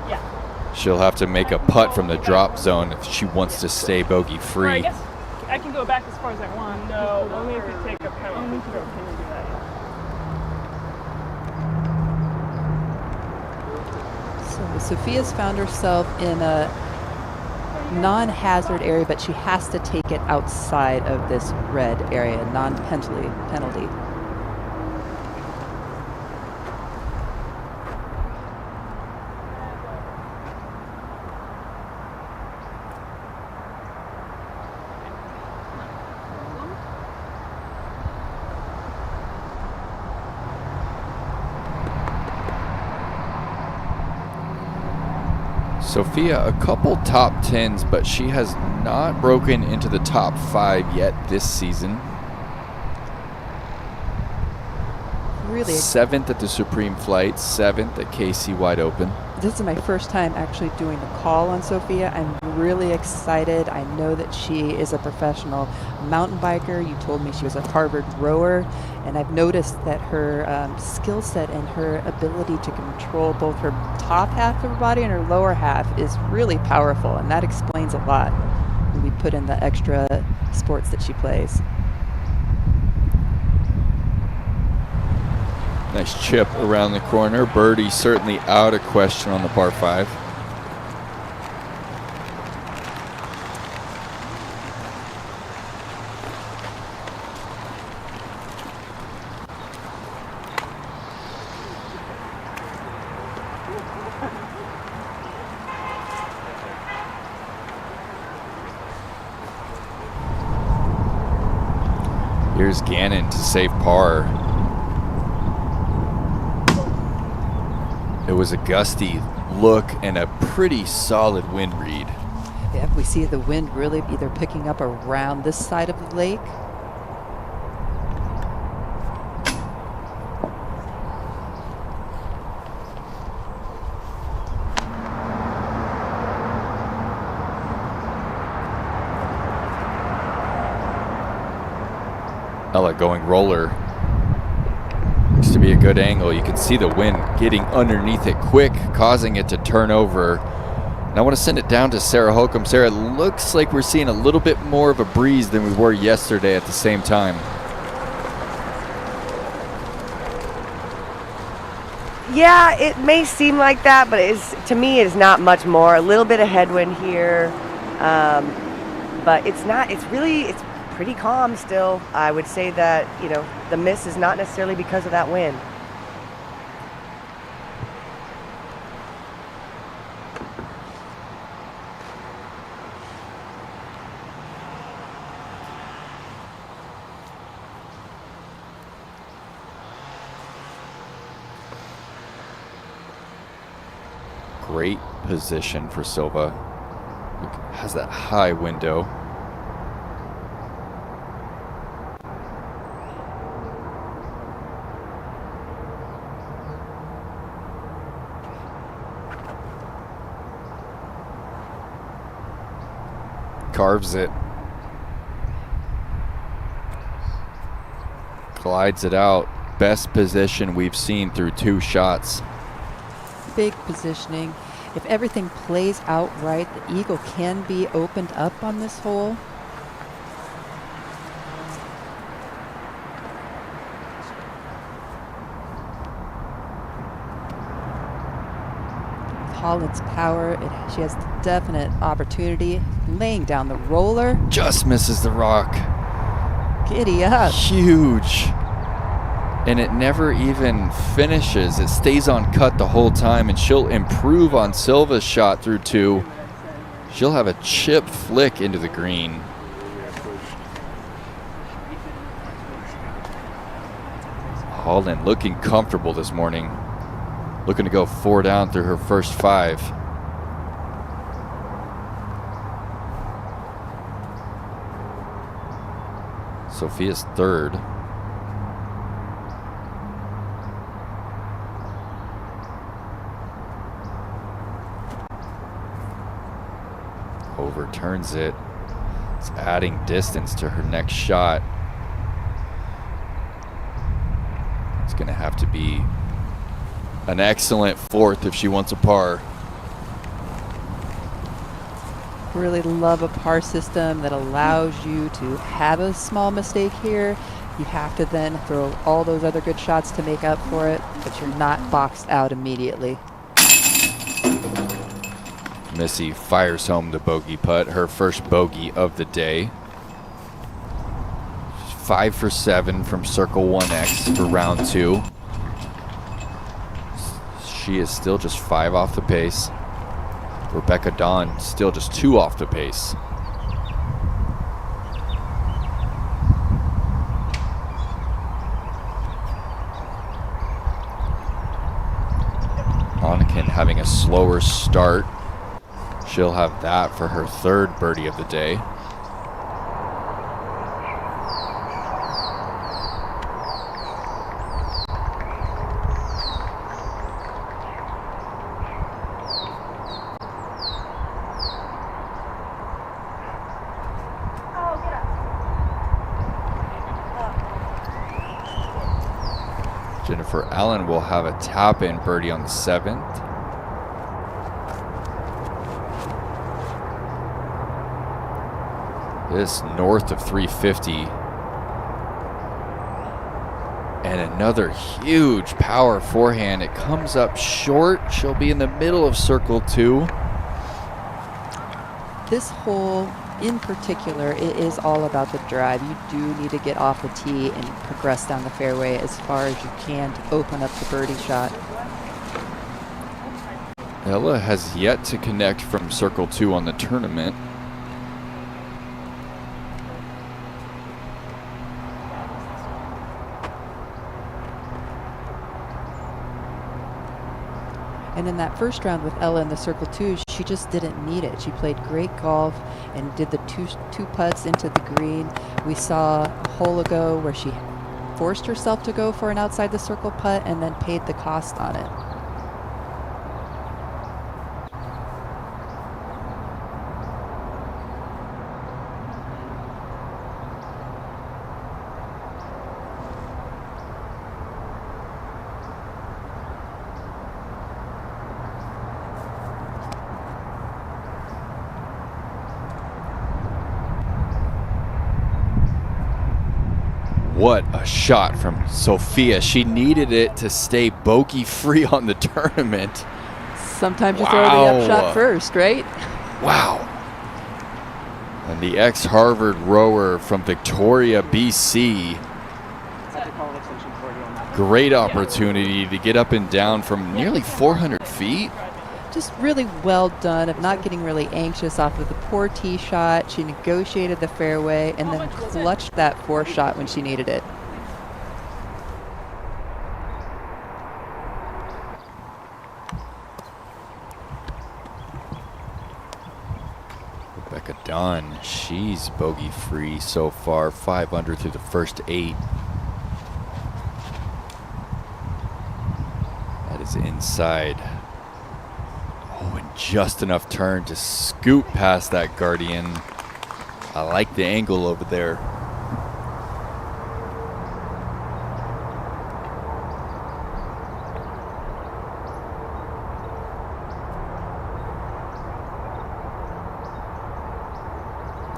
She'll have to make a putt from the drop zone if she wants to stay bogey free. I guess I can go back as far as I want. No, only if you take a penalty. Can you do that? So Sophia's found herself in a non-hazard area, but she has to take it outside of this red area, non-penalty. Sophia, a couple top 10s, but she has not broken into the top 5 yet this season. Really? 7th at the Supreme Flight, 7th at KC Wide Open. This is my first time actually doing the call on Sophia. I'm really excited. I know that she is a professional mountain biker. You told me she was a Harvard rower, and I've noticed that her skill set and her ability to control both her top half of her body and her lower half is really powerful, and that explains a lot when we put in the extra sports that she plays. Nice chip around the corner. Birdie certainly out of question on the par 5. Here's Gannon to save par. It was a gusty look and a pretty solid wind read. Yeah, we see the wind really either picking up around this side of the lake. Ella going roller. Used to be a good angle. You can see the wind getting underneath it quick, causing it to turn over. And I want to send it down to Sarah Hokom. Sarah, it looks like we're seeing a little bit more of a breeze than we were yesterday at the same time. Yeah, it may seem like that, but to me, it is not much more. A little bit of headwind here, but it's not. It's pretty calm still. I would say that, you know, the miss is not necessarily because of that win. Great position for Silva. Has that high window. Carves it. Glides it out. Best position we've seen through 2 shots. Big positioning. If everything plays out right, the eagle can be opened up on this hole. Holland's power, she has definite opportunity. Laying down the roller. Just misses the rock. Giddy up. Huge. And it never even finishes. It stays on cut the whole time, and she'll improve on Silva's shot through 2. She'll have a chip flick into the green. Holland looking comfortable this morning. Looking to go 4 down through her first 5. Sophia's 3rd. Overturns it. It's adding distance to her next shot. It's going to have to be an excellent 4th if she wants a par. Really love a par system that allows you to have a small mistake here. You have to then throw all those other good shots to make up for it, but you're not boxed out immediately. Missy fires home the bogey putt, her first bogey of the day. 5 for 7 from circle 1X for round 2. She is still just 5 off the pace. Rebecca Dawn still just 2 off the pace. Anakin having a slower start. She'll have that for her 3rd birdie of the day. Jennifer Allen will have a tap-in birdie on the 7th. This north of 350. And another huge power forehand. It comes up short. She'll be in the middle of circle 2. This hole in particular, it is all about the drive. You do need to get off the tee and progress down the fairway as far as you can to open up the birdie shot. Ella has yet to connect from circle 2 on the tournament. And in that first round with Ella in the circle 2, she just didn't need it. She played great golf and did the two putts into the green. We saw a hole ago where she forced herself to go for an outside the circle putt and then paid the cost on it. What a shot from Sophia. She needed it to stay bogey free on the tournament. Sometimes you throw the up shot first, right? Wow. And the ex-Harvard rower from Victoria, BC. Great opportunity to get up and down from nearly 400 feet. Just really well done of not getting really anxious off of the poor tee shot. She negotiated the fairway and then clutched that fourth shot when she needed it. Rebecca Dunn, she's bogey free so far, 5 under through the first 8. That is inside. Oh, and just enough turn to scoot past that Guardian. I like the angle over there.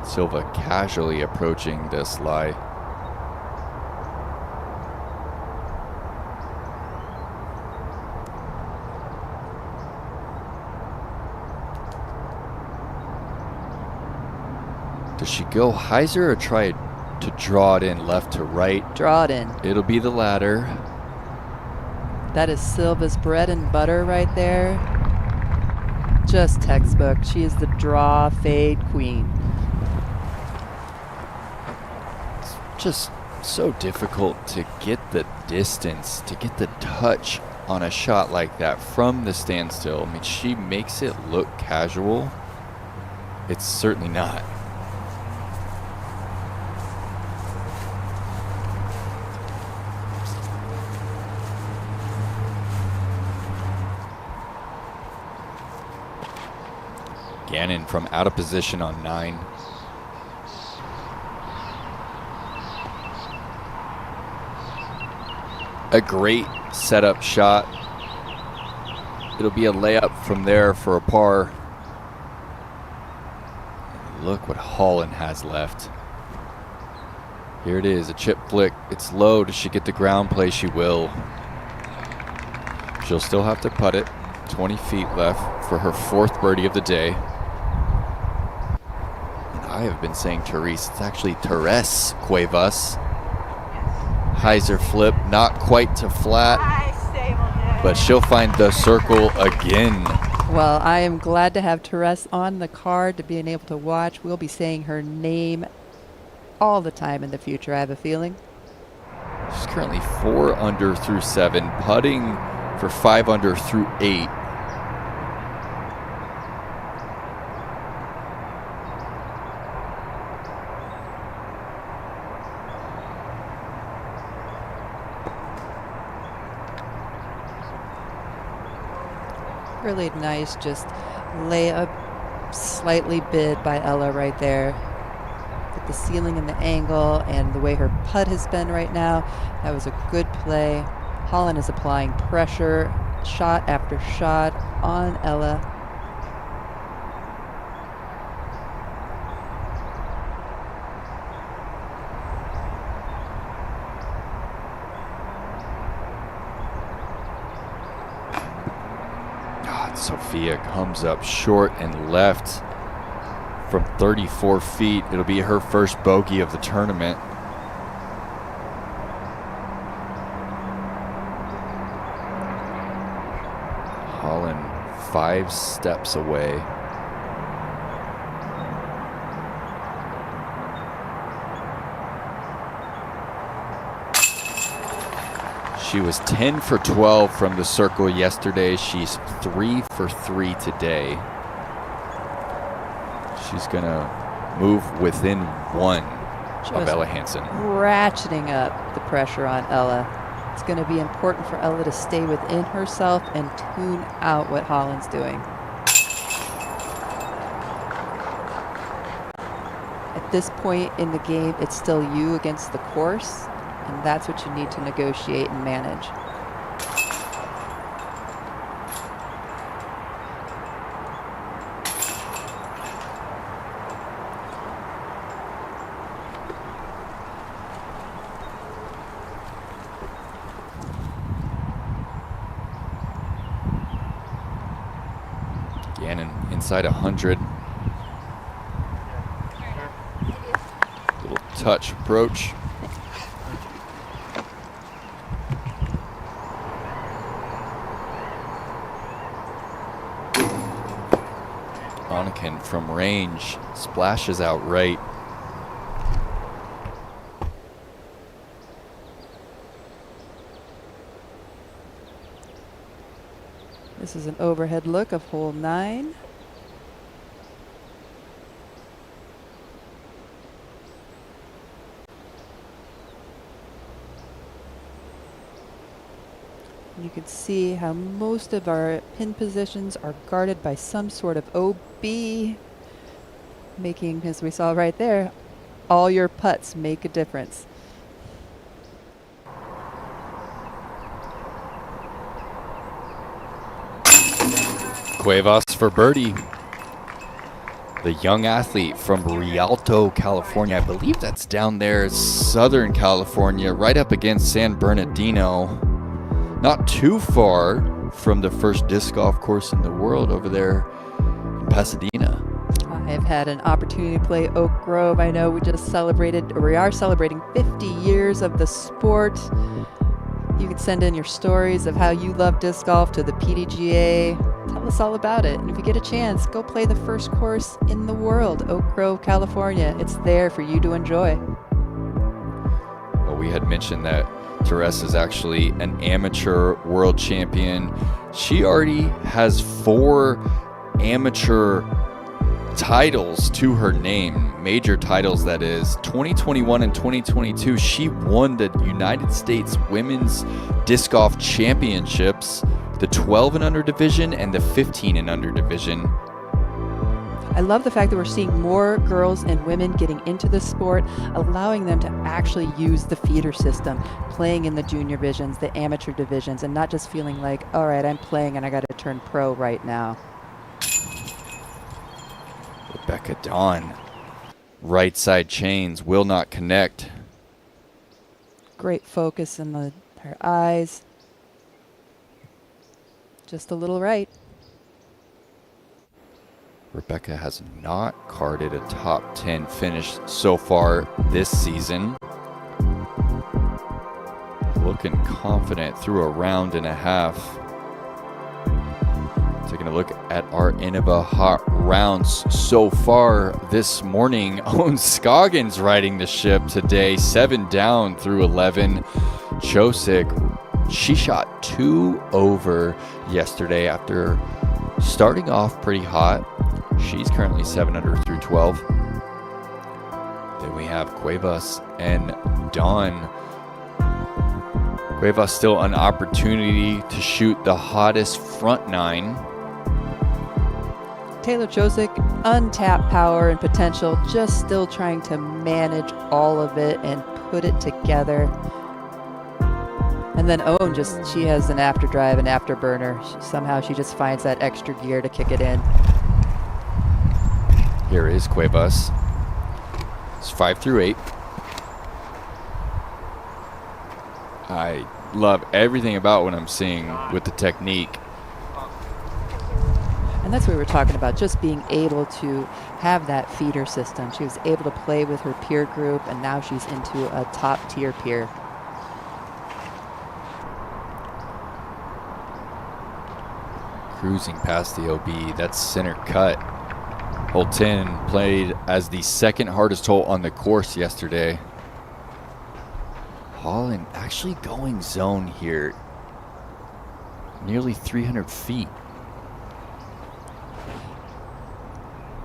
Silva casually approaching this lie. Does she go hyzer or try to draw it in left to right? Draw it in. It'll be the latter. That is Silva's bread and butter right there. Just textbook. She is the draw fade queen. It's just so difficult to get the distance, to get the touch on a shot like that from the standstill. I mean, she makes it look casual. It's certainly not. Gannon from out of position on 9. A great setup shot. It'll be a layup from there for a par. And look what Holland has left. Here it is, a chip flick. It's low. Does she get the ground play? She will. She'll still have to putt it. 20 feet left for her 4th birdie of the day. I have been saying Therese. It's actually Therese Cuevas. Hyzer flip, not quite to flat, but she'll find the circle again. Well, I am glad to have Therese on the card to being able to watch. We'll be saying her name all the time in the future, I have a feeling. She's currently 4 under through 7, putting for 5 under through 8. Really nice, just lay up slightly bid by Ella right there. With the ceiling and the angle and the way her putt has been right now, that was a good play. Holland is applying pressure, shot after shot on Ella. Sophia comes up short and left from 34 feet. It'll be her first bogey of the tournament. Holland 5 steps away. She was 10 for 12 from the circle yesterday. She's 3 for 3 today. She's going to move within 1 of Ella Hansen. Ratcheting up the pressure on Ella. It's going to be important for Ella to stay within herself and tune out what Holland's doing. At this point in the game, it's still you against the course. And that's what you need to negotiate and manage. Gannon inside 100. touch approach. Anakin from range splashes out right. This is an overhead look of hole 9. You can see how most of our pin positions are guarded by some sort of OB, making, as we saw right there, all your putts make a difference. Cuevas for birdie. The young athlete from Rialto, California. I believe that's down there, Southern California, right up against San Bernardino. Not too far from the first disc golf course in the world over there in Pasadena. I've had an opportunity to play Oak Grove. I know we just celebrated, or we are celebrating 50 years of the sport. You can send in your stories of how you love disc golf to the PDGA. Tell us all about it. And if you get a chance, go play the first course in the world, Oak Grove, California. It's there for you to enjoy. Well, we had mentioned that Therese is actually an amateur world champion. She already has 4 amateur titles to her name, major titles that is. 2021 and 2022, she won the United States Women's Disc Golf Championships, the 12 and under division and the 15 and under division. I love the fact that we're seeing more girls and women getting into the sport, allowing them to actually use the feeder system, playing in the junior divisions, the amateur divisions, and not just feeling like, all right, I'm playing and I got to turn pro right now. Rebecca Dawn, right side chains, will not connect. Great focus in her eyes. Just a little right. Rebecca has not carded a top 10 finish so far this season. Looking confident through a round and a half. Taking a look at our Innova hot rounds so far this morning. Owen Scoggins riding the ship today, 7 down through 11. Chosick, she shot 2 over yesterday after starting off pretty hot. She's currently 7 under through 12. Then we have Cuevas and Dawn. Cuevas still an opportunity to shoot the hottest front 9. Taylor Chosick, untapped power and potential, just still trying to manage all of it and put it together. And then Owen, she has an after-drive, an afterburner. Somehow she just finds that extra gear to kick it in. Here is Cuevas. It's 5 through 8. I love everything about what I'm seeing with the technique. And that's what we were talking about, just being able to have that feeder system. She was able to play with her peer group, and now she's into a top-tier peer. Cruising past the OB, that's center cut. Hole 10 played as the second hardest hole on the course yesterday. Holland actually going zone here. Nearly 300 feet.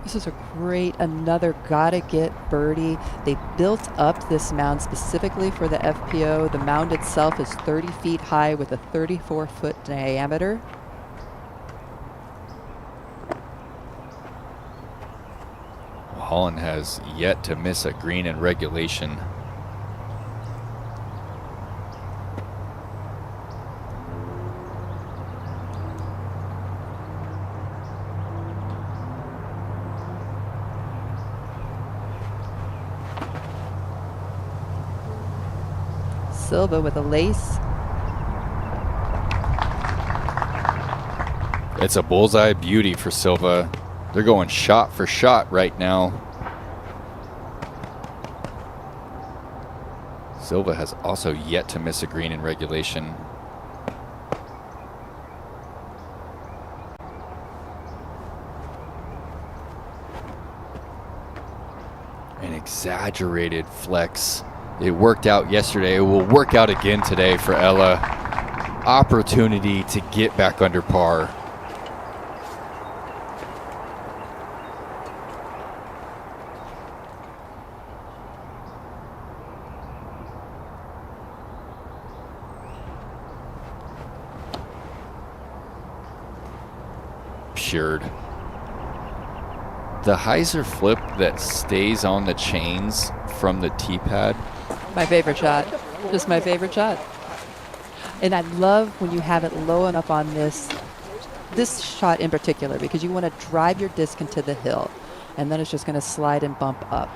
This is a great, another gotta get birdie. They built up this mound specifically for the FPO. The mound itself is 30 feet high with a 34-foot diameter. Holland has yet to miss a green in regulation. Silva with a lace. It's a bullseye beauty for Silva. They're going shot for shot right now. Silva has also yet to miss a green in regulation. An exaggerated flex. It worked out yesterday. It will work out again today for Ella. Opportunity to get back under par. Pured. The hyzer flip that stays on the chains from the tee pad. My favorite shot. Just my favorite shot. And I love when you have it low enough on this shot in particular, because you want to drive your disc into the hill, and then it's just going to slide and bump up.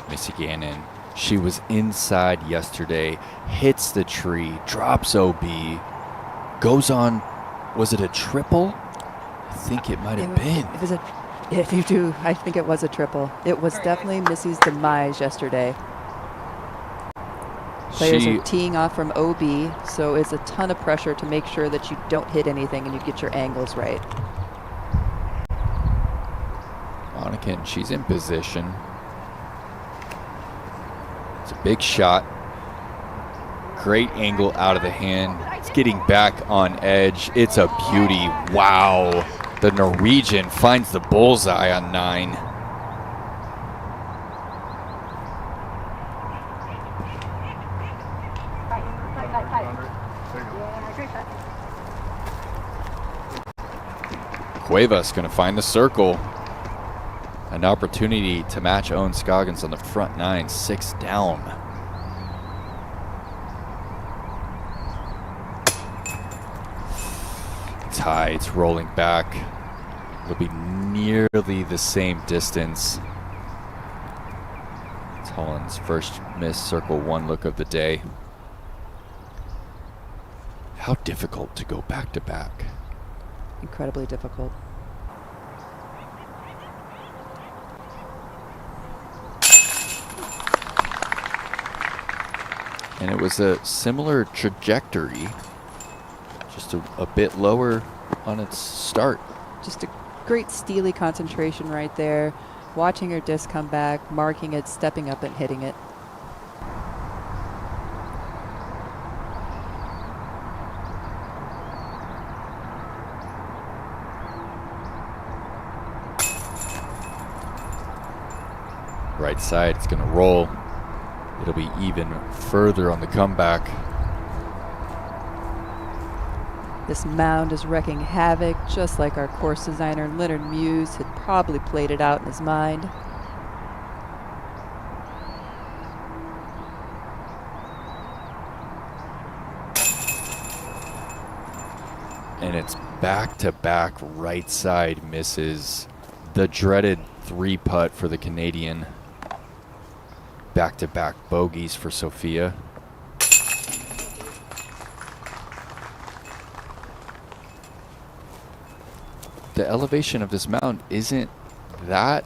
Missy Gannon, she was inside yesterday, hits the tree, drops OB, goes on, was it a triple? I think it might have been. It was if you do, I think it was a triple. It was definitely Missy's demise yesterday. Players are teeing off from OB, so it's a ton of pressure to make sure that you don't hit anything and you get your angles right. Monacan, she's in position. It's a big shot. Great angle out of the hand. It's getting back on edge. It's a beauty. Wow. The Norwegian finds the bullseye on 9. Cuevas going to find the circle. An opportunity to match Owen Scoggins on the front 9, 6 down. It's high, it's rolling back. It'll be nearly the same distance. It's Holland's first missed circle 1 look of the day. How difficult to go back to back. Incredibly difficult. And it was a similar trajectory, just a bit lower on its start. Just a great steely concentration right there. Watching her disc come back, marking it, stepping up and hitting it. Right side, it's going to roll. It'll be even further on the comeback. This mound is wreaking havoc, just like our course designer Leonard Muse had probably played it out in his mind. And it's back-to-back right side misses. The dreaded 3-putt for the Canadian. Back-to-back bogeys for Sophia. The elevation of this mound isn't that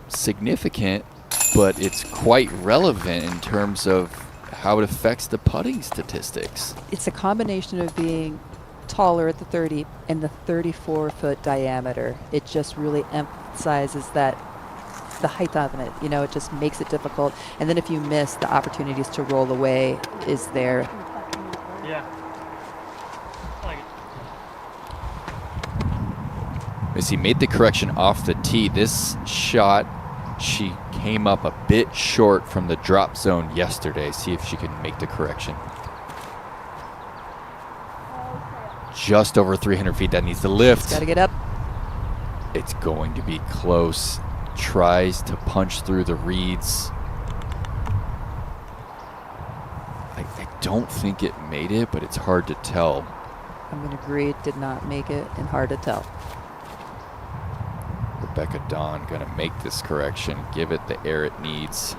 significant, but it's quite relevant in terms of how it affects the putting statistics. It's a combination of being taller at the 30 and the 34-foot diameter. It just really emphasizes that the height of it, you know, it just makes it difficult. And then if you miss, the opportunities to roll away is there. Yeah. Missy made the correction off the tee. This shot, she came up a bit short from the drop zone yesterday. See if she can make the correction. Just over 300 feet, that needs to lift. Got to get up. It's going to be close. Tries to punch through the reeds. I don't think it made it, but it's hard to tell. I'm going to agree it did not make it, and hard to tell. Rebecca Dawn going to make this correction, give it the air it needs.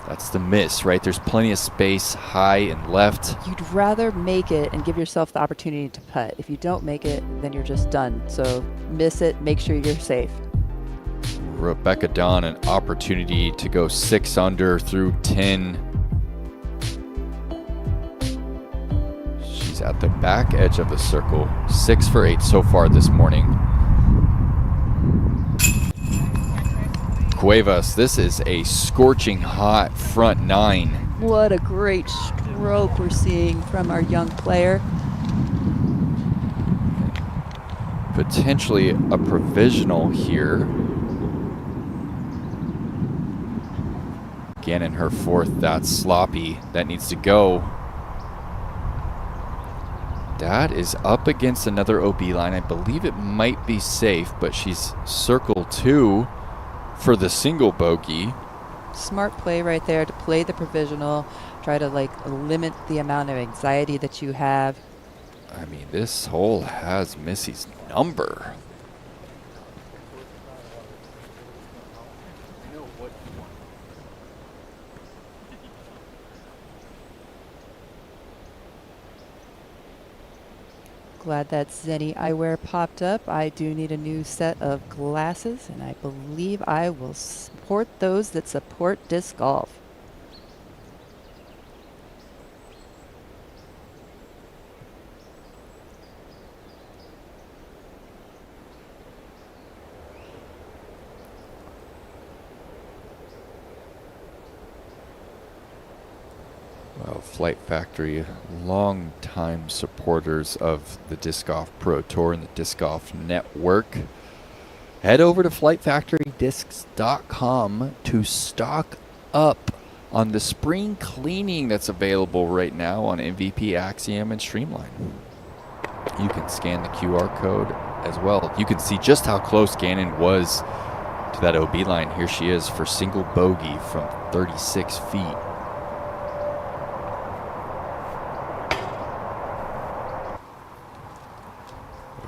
That's the miss, right? There's plenty of space high and left. You'd rather make it and give yourself the opportunity to putt. If you don't make it, then you're just done. So miss it, make sure you're safe. Rebecca Dawn an opportunity to go 6 under through 10. She's at the back edge of the circle. 6 for 8 so far this morning. Cuevas, this is a scorching hot front 9. What a great stroke we're seeing from our young player. Potentially a provisional here. Again in her 4th, that's sloppy. That needs to go. That is up against another OB line. I believe it might be safe, but she's circle 2 for the single bogey. Smart play right there to play the provisional. Try to limit the amount of anxiety that you have. I mean, this hole has Missy's number. Glad that Zenny eyewear popped up. I do need a new set of glasses, and I believe I will support those that support disc golf. Well, Flight Factory, long-time supporters of the Disc Golf Pro Tour and the Disc Golf Network. Head over to flightfactorydiscs.com to stock up on the spring cleaning that's available right now on MVP, Axiom, and Streamline. You can scan the QR code as well. You can see just how close Gannon was to that OB line. Here she is for single bogey from 36 feet.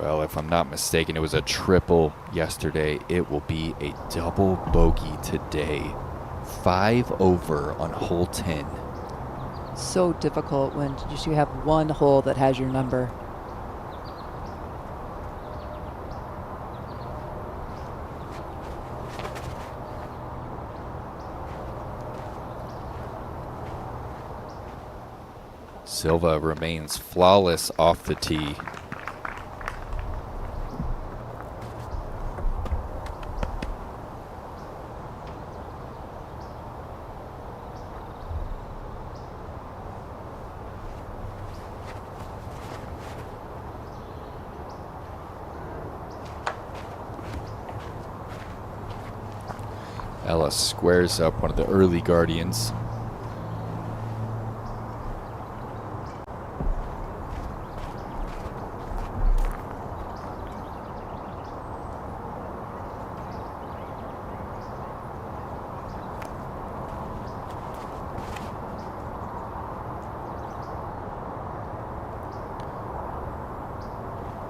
Well, if I'm not mistaken, it was a triple yesterday. It will be a double bogey today. 5 over on hole 10. So difficult when you have one hole that has your number. Silva remains flawless off the tee. Ella squares up one of the early Guardians.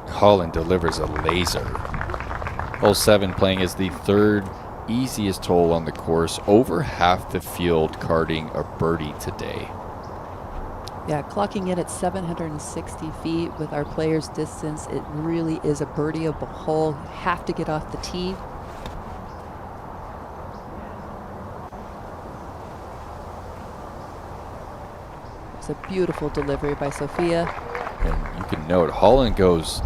Holland delivers a laser. Hole 7 playing as the 3rd easiest hole on the course. Over half the field carding a birdie today. Yeah, clocking in at 760 feet with our player's distance, it really is a birdieable hole. You have to get off the tee. It's a beautiful delivery by Sophia. And you can note Holland goes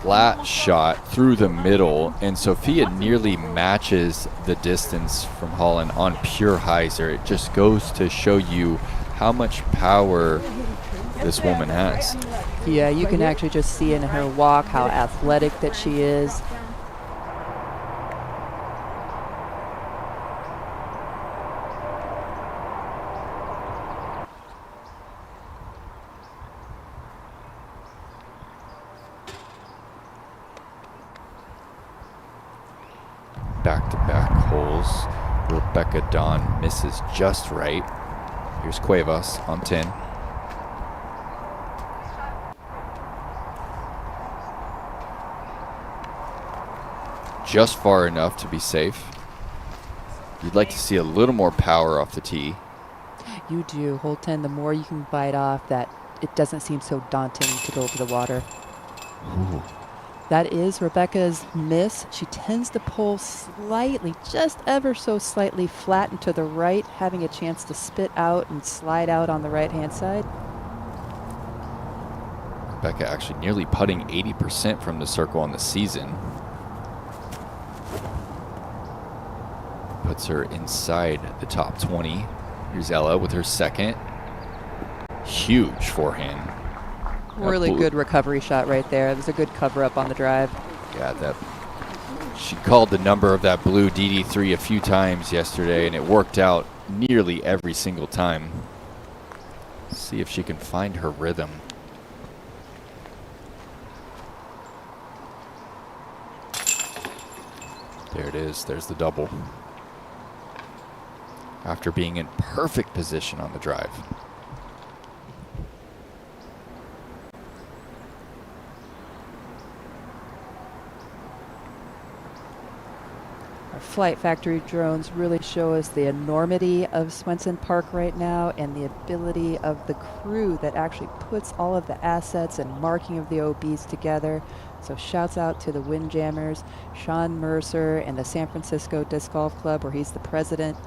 flat shot through the middle, and Sophia nearly matches the distance from Holland on pure hyzer. It just goes to show you how much power this woman has. Yeah, you can actually just see in her walk how athletic that she is. Back-to-back holes. Rebecca Dawn misses just right. Here's Cuevas on 10. Just far enough to be safe. You'd like to see a little more power off the tee. You do. Hole 10, the more you can bite off, that it doesn't seem so daunting to go over the water. Ooh. That is Rebecca's miss. She tends to pull slightly, just ever so slightly flat and to the right, having a chance to spit out and slide out on the right-hand side. Rebecca actually nearly putting 80% from the circle on the season. Puts her inside the top 20. Here's Ella with her second. Huge forehand. Really good recovery shot right there. It was a good cover-up on the drive. Yeah, that she called the number of that blue DD3 a few times yesterday, and it worked out nearly every single time. See if she can find her rhythm. There it is. There's the double. After being in perfect position on the drive. Flight Factory drones really show us the enormity of Swenson Park right now and the ability of the crew that actually puts all of the assets and marking of the OBs together. So shouts out to the Windjammers, Sean Mercer, and the San Francisco Disc Golf Club, where he's the president.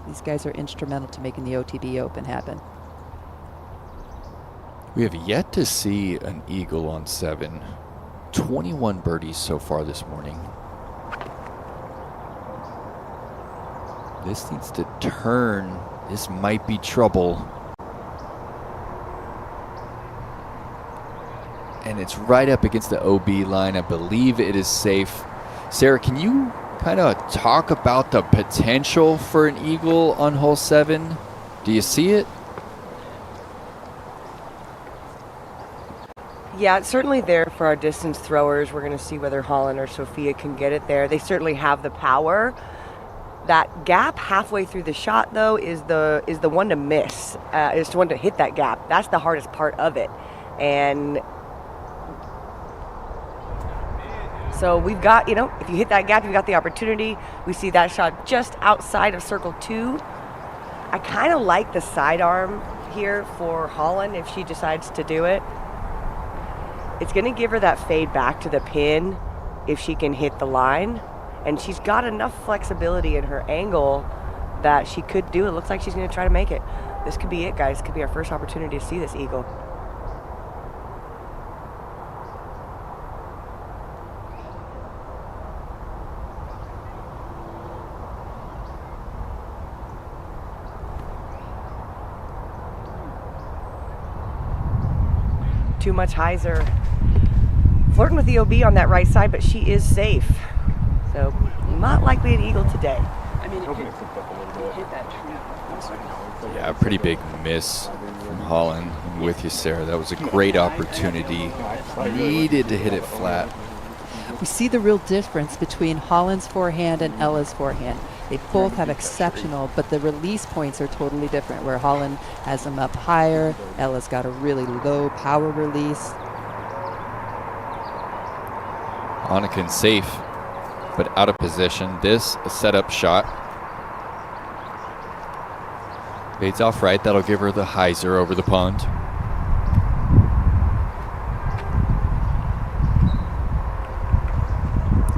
These guys are instrumental to making the OTB Open happen. We have yet to see an eagle on 7. 21 birdies so far this morning. This needs to turn. This might be trouble. And it's right up against the OB line. I believe it is safe. Sarah, can you kind of talk about the potential for an eagle on hole 7? Do you see it? Yeah, it's certainly there for our distance throwers. We're going to see whether Holland or Sophia can get it there. They certainly have the power. That gap halfway through the shot, though, is the one to miss. Is the one to hit that gap. That's the hardest part of it. And so we've got, if you hit that gap, you've got the opportunity. We see that shot just outside of circle 2. I kind of like the sidearm here for Holland if she decides to do it. It's going to give her that fade back to the pin if she can hit the line. And she's got enough flexibility in her angle that she could do it. Looks like she's going to try to make it. This could be it, guys. Could be our first opportunity to see this eagle. Too much Heiser. Flirting with the OB on that right side, but she is safe. So not likely an eagle today. I mean, if you hit that tree. Yeah, a pretty big miss from Holland. I'm with you, Sarah. That was a great opportunity. Needed to hit it flat. We see the real difference between Holland's forehand and Ella's forehand. They both have exceptional, but the release points are totally different, where Holland has them up higher. Ella's got a really low power release. Anakin safe, but out of position. This a setup shot. Fades off right. That'll give her the hyzer over the pond.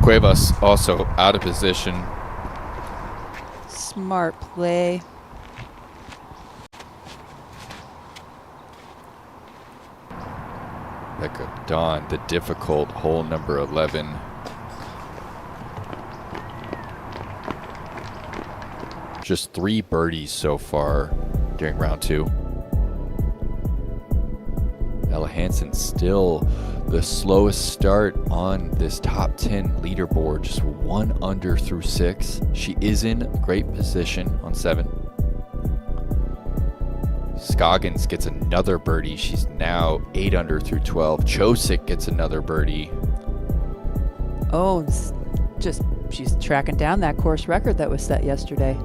Cuevas also out of position. Smart play. Becca Dawn, the difficult hole number 11. Just 3 birdies so far during round 2. Ella Hansen still the slowest start on this top 10 leaderboard, just 1 under through 6. She is in great position on 7. Scoggins gets another birdie. She's now 8 under through 12. Chosick gets another birdie. Oh, she's tracking down that course record that was set yesterday.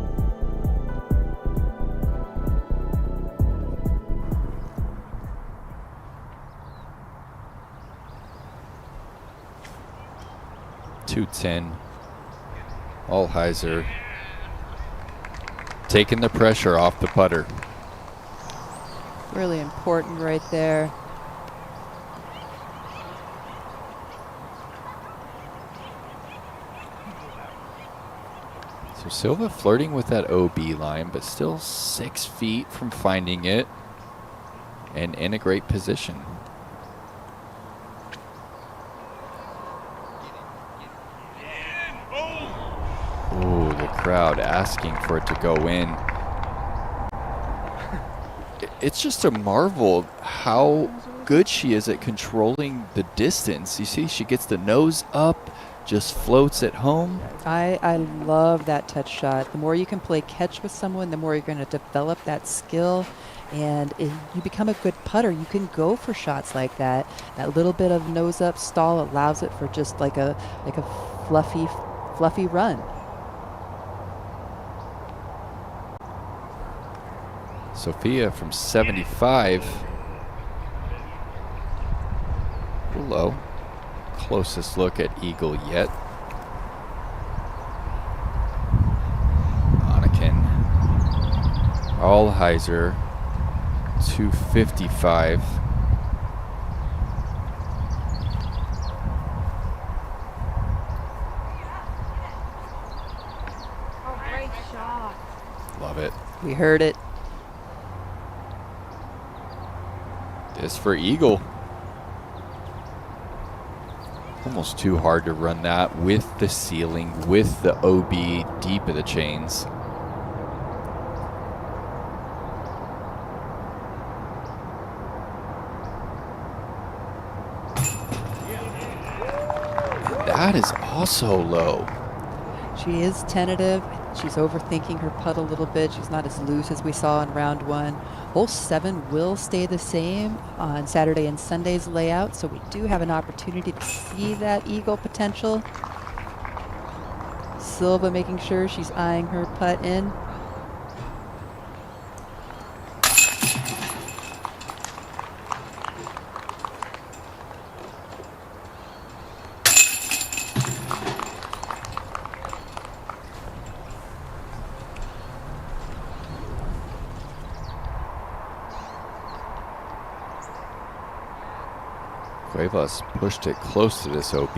.210. All hyzer. Taking the pressure off the putter. Really important right there. So Silva flirting with that OB line, but still 6 feet from finding it and in a great position. Ooh, the crowd asking for it to go in. It's just a marvel how good she is at controlling the distance. You see, she gets the nose up, just floats it home. I love that touch shot. The more you can play catch with someone, the more you're going to develop that skill. And if you become a good putter, you can go for shots like that. That little bit of nose up stall allows it for just like a fluffy run. Sophia from 75. Low. Closest look at eagle yet. Anakin. Allheiser. 255. Oh, great shot. Love it. We heard it. This for eagle. Almost too hard to run that with the ceiling, with the OB deep of the chains. That is also low. She is tentative. She's overthinking her putt a little bit. She's not as loose as we saw in round 1. Hole 7 will stay the same on Saturday and Sunday's layout, so we do have an opportunity to see that eagle potential. Silva making sure she's eyeing her putt in. Cuevas pushed it close to this OB.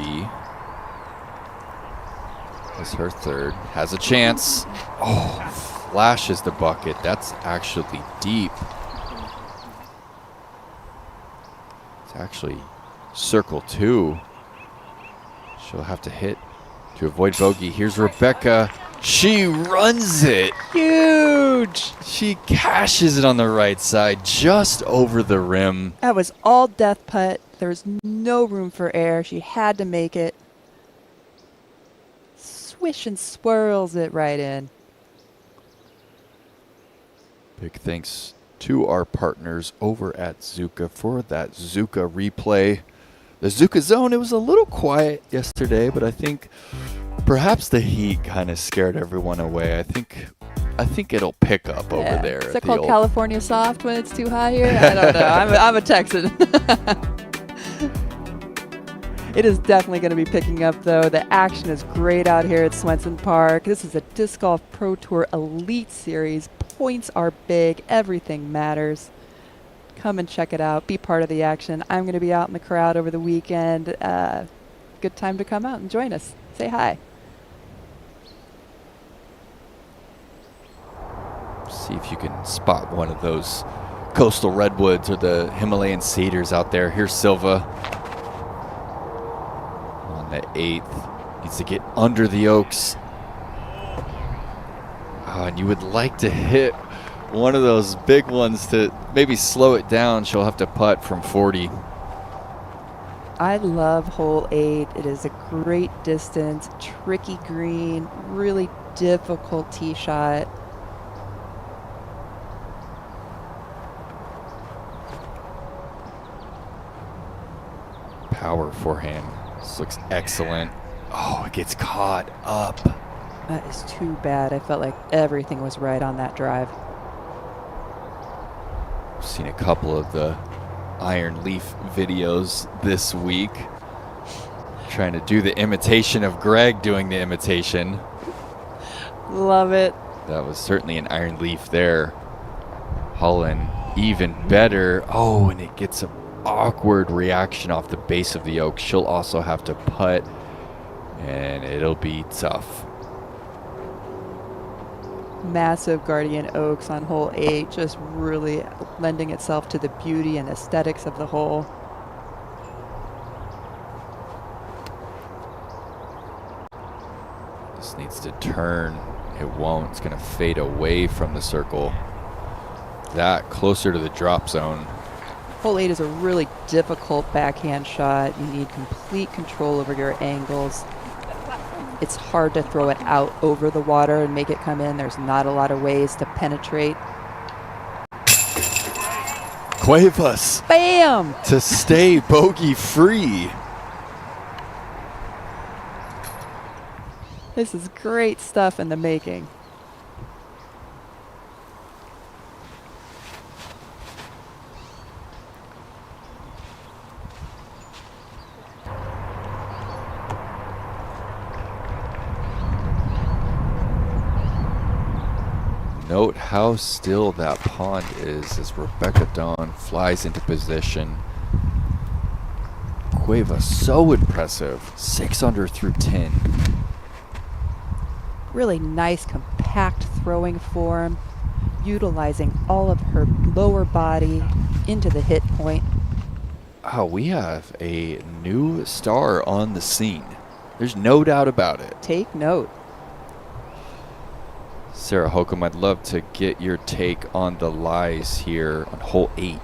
It's her third. Has a chance. Oh, flashes the bucket. That's actually deep. It's actually circle 2. She'll have to hit to avoid bogey. Here's Rebecca. She runs it. Huge. She cashes it on the right side, just over the rim. That was all death putt. There was no room for error. She had to make it. Swish and swirls it right in. Big thanks to our partners over at Zuka for that Zuka replay. The Zuka zone, it was a little quiet yesterday, but I think perhaps the heat kind of scared everyone away. I think it'll pick up over there. Is that called California soft when it's too high here? I don't know. I'm a Texan. It is definitely going to be picking up, though. The action is great out here at Swenson Park. This is a Disc Golf Pro Tour Elite Series. Points are big. Everything matters. Come and check it out. Be part of the action. I'm going to be out in the crowd over the weekend. Good time to come out and join us. Say hi. See if you can spot one of those coastal redwoods or the Himalayan cedars out there. Here's Silva on the 8th. Needs to get under the oaks. And you would like to hit one of those big ones to maybe slow it down. She'll have to putt from 40. I love hole 8. It is a great distance, tricky green, really difficult tee shot. Power forehand. This looks excellent. Oh, it gets caught up. That is too bad. I felt like everything was right on that drive. I've seen a couple of the Iron Leaf videos this week. Trying to do the imitation of Greg doing the imitation. Love it. That was certainly an Iron Leaf there. Holland even better. Oh, and it gets an awkward reaction off the base of the oak. She'll also have to putt, and it'll be tough. Massive Guardian Oaks on hole 8, just really lending itself to the beauty and aesthetics of the hole. This needs to turn. It won't. It's going to fade away from the circle. That closer to the drop zone. Hole 8 is a really difficult backhand shot. You need complete control over your angles. It's hard to throw it out over the water and make it come in. There's not a lot of ways to penetrate. Cuevas. Bam! To stay bogey free. This is great stuff in the making. Note how still that pond is as Rebecca Dawn flies into position. Cueva so impressive. 6 under through 10. Really nice compact throwing form, utilizing all of her lower body into the hit point. Oh, we have a new star on the scene. There's no doubt about it. Take note. Sarah Hokom, I'd love to get your take on the lies here on hole 8.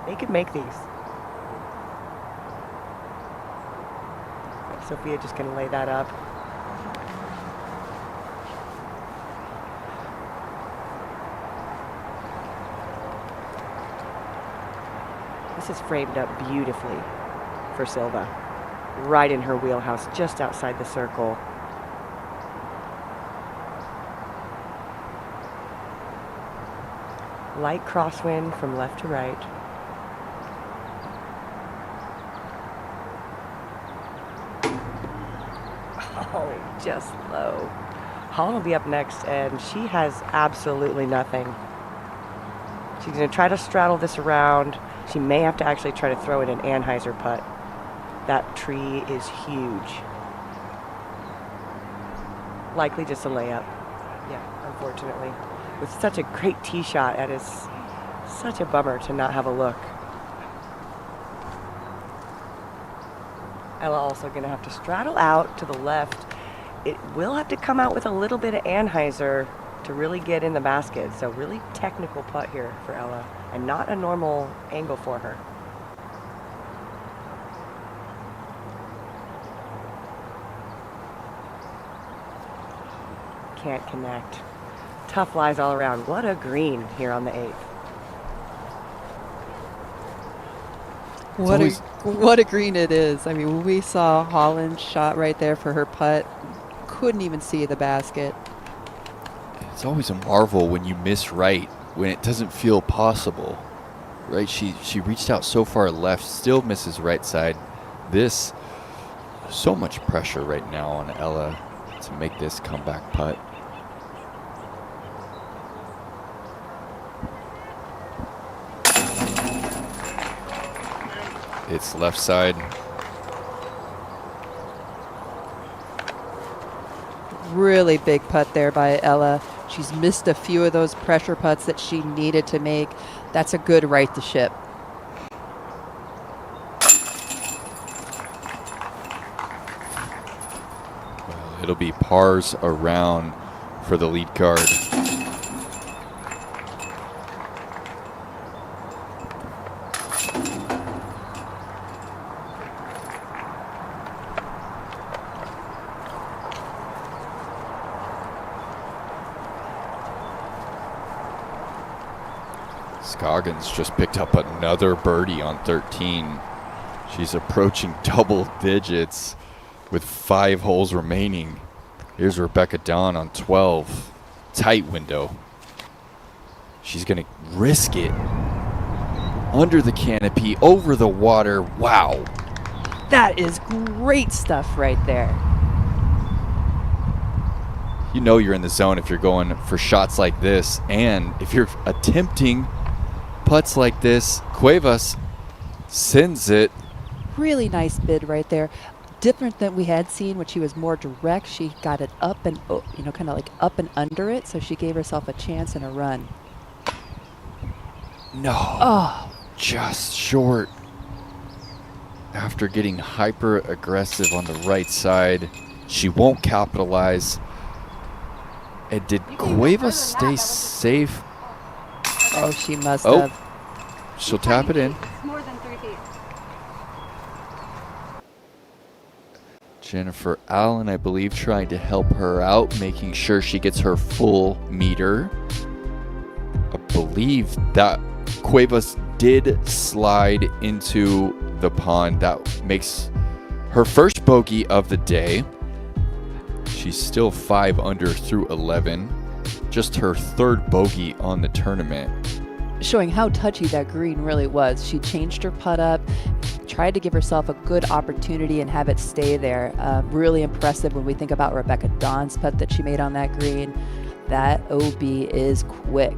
They could make these. Sophia just gonna lay that up. This is framed up beautifully for Silva. Right in her wheelhouse, just outside the circle. Light crosswind from left to right. Oh, just low. Holland will be up next, and she has absolutely nothing. She's going to try to straddle this around. She may have to actually try to throw in an Anheuser putt. That tree is huge. Likely just a layup. Yeah, unfortunately. With such a great tee shot, it is such a bummer to not have a look. Ella also going to have to straddle out to the left. It will have to come out with a little bit of Anheuser to really get in the basket. So really technical putt here for Ella, and not a normal angle for her. Can't connect. Tough lies all around. What a green here on the 8th. What a green it is. I mean, when we saw Holland's shot right there for her putt, couldn't even see the basket. It's always a marvel when you miss right, when it doesn't feel possible. Right? She reached out so far left, still misses right side. This, so much pressure right now on Ella to make this comeback putt. It's left side. Really big putt there by Ella. She's missed a few of those pressure putts that she needed to make. That's a good right to ship. Well, it'll be pars around for the lead card. Scoggins just picked up another birdie on 13. She's approaching double digits with 5 holes remaining. Here's Rebecca Dawn on 12. Tight window. She's going to risk it. Under the canopy, over the water. Wow. That is great stuff right there. you know you're in the zone if you're going for shots like this. And if you're attempting putts like this, Cuevas sends it. Really nice bid right there. Different than we had seen, which she was more direct. She got it up and, kind of like up and under it, so she gave herself a chance and a run. No. Oh. Just short. After getting hyper aggressive on the right side, she won't capitalize. And did Cuevas stay safe? Oh, she must have. She'll tap it in. More than 3 feet. Jennifer Allen, I believe, trying to help her out, making sure she gets her full meter. I believe that Cuevas did slide into the pond. That makes her first bogey of the day. She's still 5 under through 11. Just her third bogey on the tournament. Showing how touchy that green really was. She changed her putt up, tried to give herself a good opportunity and have it stay there. Really impressive when we think about Rebecca Dawn's putt that she made on that green. That OB is quick.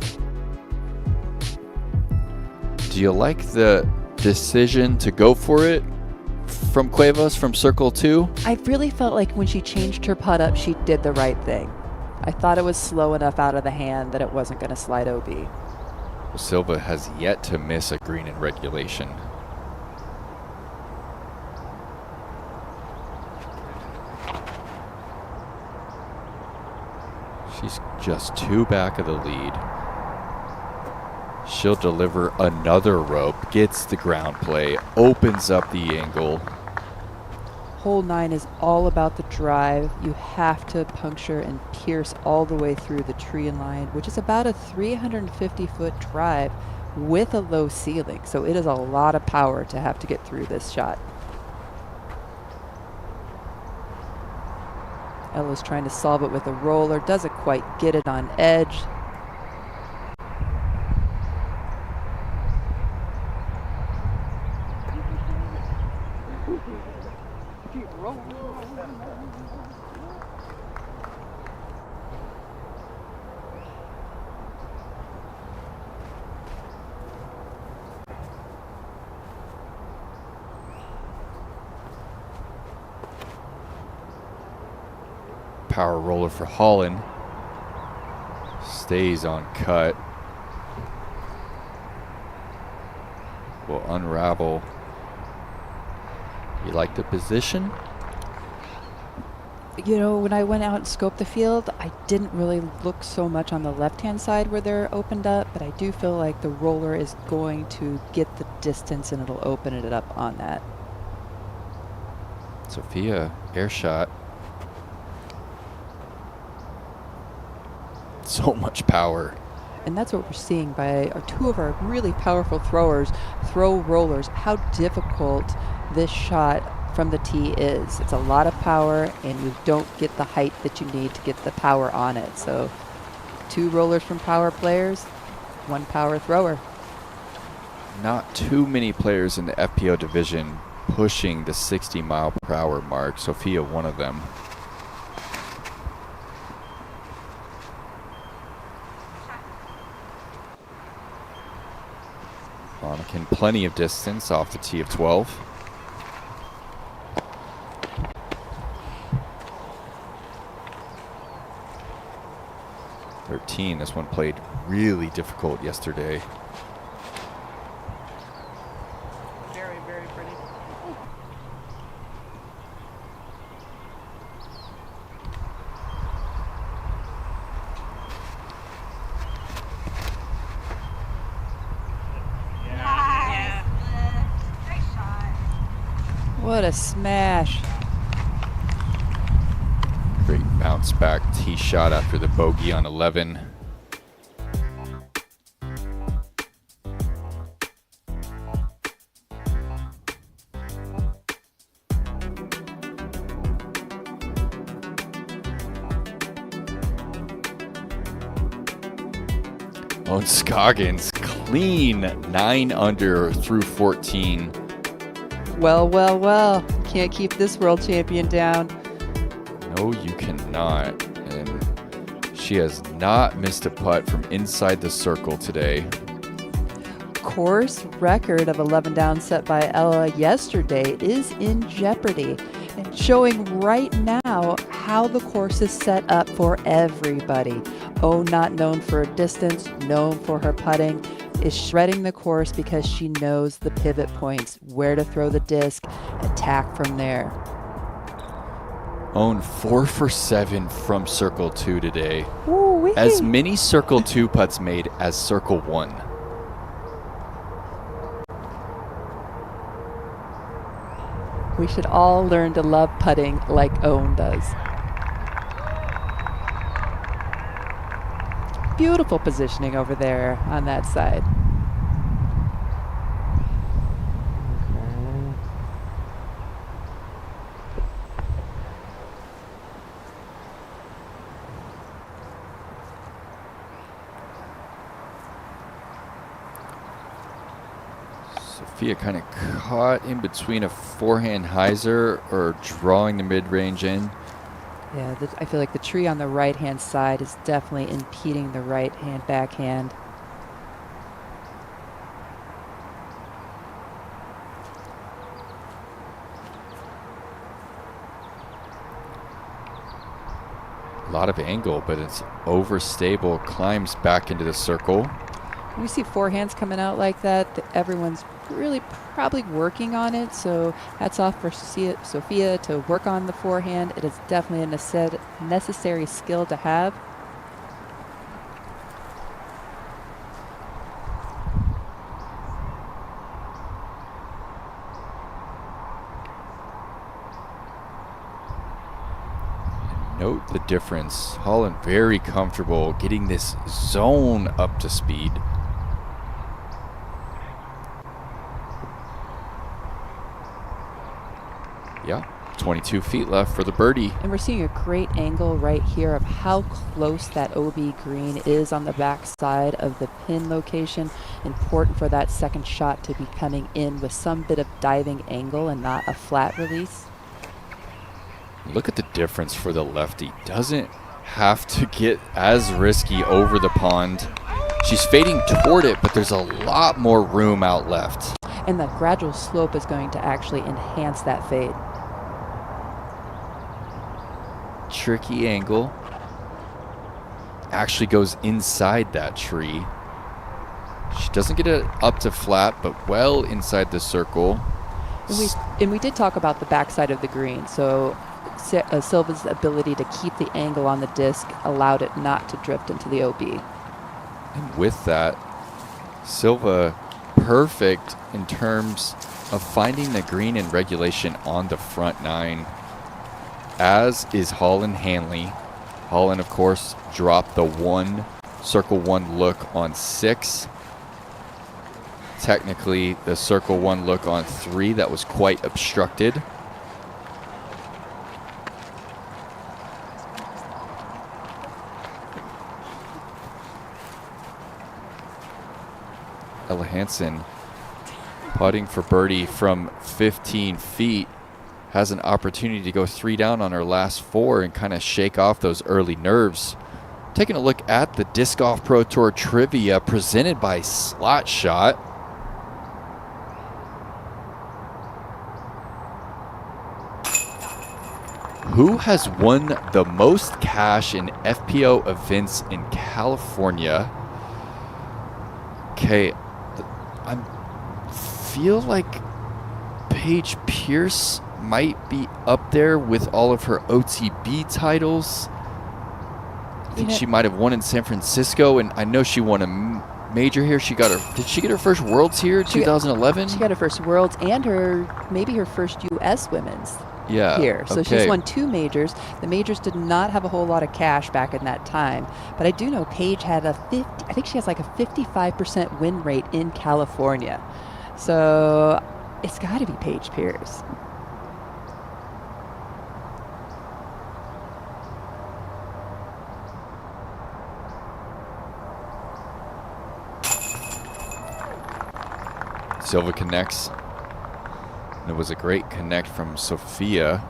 Do you like the decision to go for it from Cuevas from circle 2? I really felt like when she changed her putt up, she did the right thing. I thought it was slow enough out of the hand that it wasn't going to slide OB. Well, Silva has yet to miss a green in regulation. She's just 2 back of the lead. She'll deliver another rope, gets the ground play, opens up the angle. Hole 9 is all about the drive. You have to puncture and pierce all the way through the tree and line, which is about a 350-foot drive with a low ceiling. So it is a lot of power to have to get through this shot. Ella's trying to solve it with a roller, doesn't quite get it on edge. Power roller for Holland. Stays on cut. Will unravel. You like the position? You know, when I went out and scoped the field, I didn't really look so much on the left-hand side where they're opened up, but I do feel like the roller is going to get the distance and it'll open it up on that. Sophia, air shot. So much power. And that's what we're seeing by 2 of our really powerful throwers throw rollers, how difficult this shot from the tee is. It's a lot of power and you don't get the height that you need to get the power on it. So 2 rollers from power players, 1 power thrower. Not too many players in the FPO division pushing the 60 mile per hour mark. Sophia, one of them. Monacan, plenty of distance off the tee of 12. This one played really difficult yesterday. Very, very pretty. What a smash. Great bounce back tee shot after the bogey on 11. Oh, Scoggins, clean 9 under through 14. Well, well, well. Can't keep this world champion down. No, you cannot. And She has not missed a putt from inside the circle today. Course record of 11 down set by Ella yesterday is in jeopardy, and showing right now how the course is set up for everybody. Oh, not known for a distance, known for her putting, is shredding the course because she knows the pivot points, where to throw the disc, attack from there. Own 4 for 7 from circle 2 today. Ooh-wee. As many circle 2 putts made as circle 1. We should all learn to love putting like Owen does. Beautiful positioning over there on that side. Sophia kind of caught in between a forehand hyzer or drawing the mid-range in. Yeah, I feel like the tree on the right-hand side is definitely impeding the right-hand backhand. A lot of angle, but it's overstable. Climbs back into the circle. We see forehands coming out like that. Everyone's really probably working on it, so hats off for Sophia to work on the forehand. It is definitely a necessary skill to have. Note the difference. Holland very comfortable getting this zone up to speed. Yeah, 22 feet left for the birdie. And we're seeing a great angle right here of how close that OB green is on the back side of the pin location. Important for that second shot to be coming in with some bit of diving angle and not a flat release. Look at the difference for the lefty. Doesn't have to get as risky over the pond. She's fading toward it, but there's a lot more room out left. And that gradual slope is going to actually enhance that fade. Tricky angle. Actually goes inside that tree. She doesn't get it up to flat, but well inside the circle. And we did talk about the backside of the green, so Silva's ability to keep the angle on the disc allowed it not to drift into the OB. And with that, Silva perfect in terms of finding the green in regulation on the front nine, as is Holland Hanley. Holland, of course, dropped the circle one look on 6. Technically, the circle 1 look on 3 that was quite obstructed. Ella Hansen putting for birdie from 15 feet. Has an opportunity to go 3 down on her last 4 and kind of shake off those early nerves. Taking a look at the Disc Golf Pro Tour trivia presented by Slot Shot. Who has won the most cash in FPO events in California? Okay, I feel like Paige Pierce might be up there with all of her OTB titles. I think she might have won in San Francisco, and I know she won a major here. She got her. Did she get her first Worlds here? 2011. She got her first Worlds and maybe her first U.S. Women's. Yeah. Here, so she's won 2 majors. The majors did not have a whole lot of cash back in that time, but I do know Paige had I think she has like a 55% win rate in California. So it's got to be Paige Pierce. Silva connects. And it was a great connect from Sophia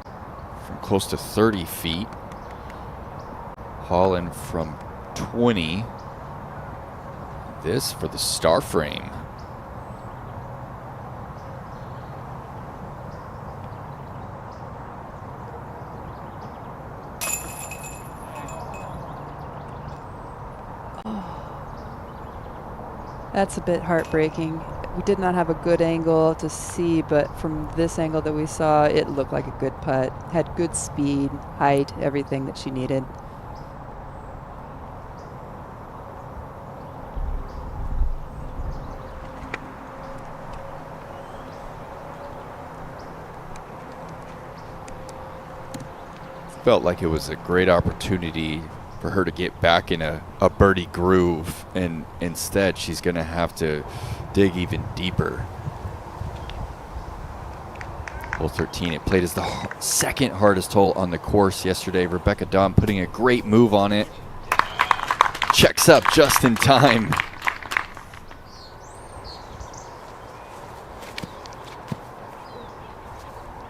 from close to 30 feet. Holland from 20. This for the star frame. That's a bit heartbreaking. We did not have a good angle to see, but from this angle that we saw, it looked like a good putt. Had good speed, height, everything that she needed. Felt like it was a great opportunity for her to get back in a birdie groove, and instead she's going to have to dig even deeper. Hole 13, it played as the second hardest hole on the course yesterday. Rebecca Dahm putting a great move on it. Checks up just in time.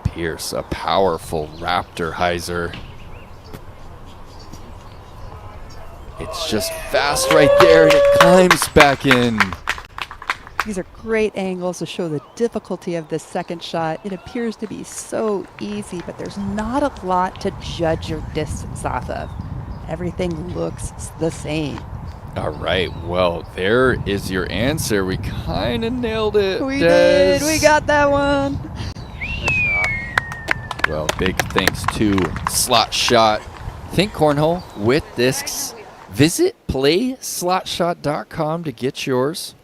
Pierce, a powerful Raptor hyzer. It's just fast right there, and it climbs back in. These are great angles to show the difficulty of this second shot. It appears to be so easy, but there's not a lot to judge your distance off of. Everything looks the same. All right, well, there is your answer. We kind of nailed it. We did. We got that one. Well, big thanks to Slot Shot. Think cornhole with discs. Visit playslotshot.com to get yours.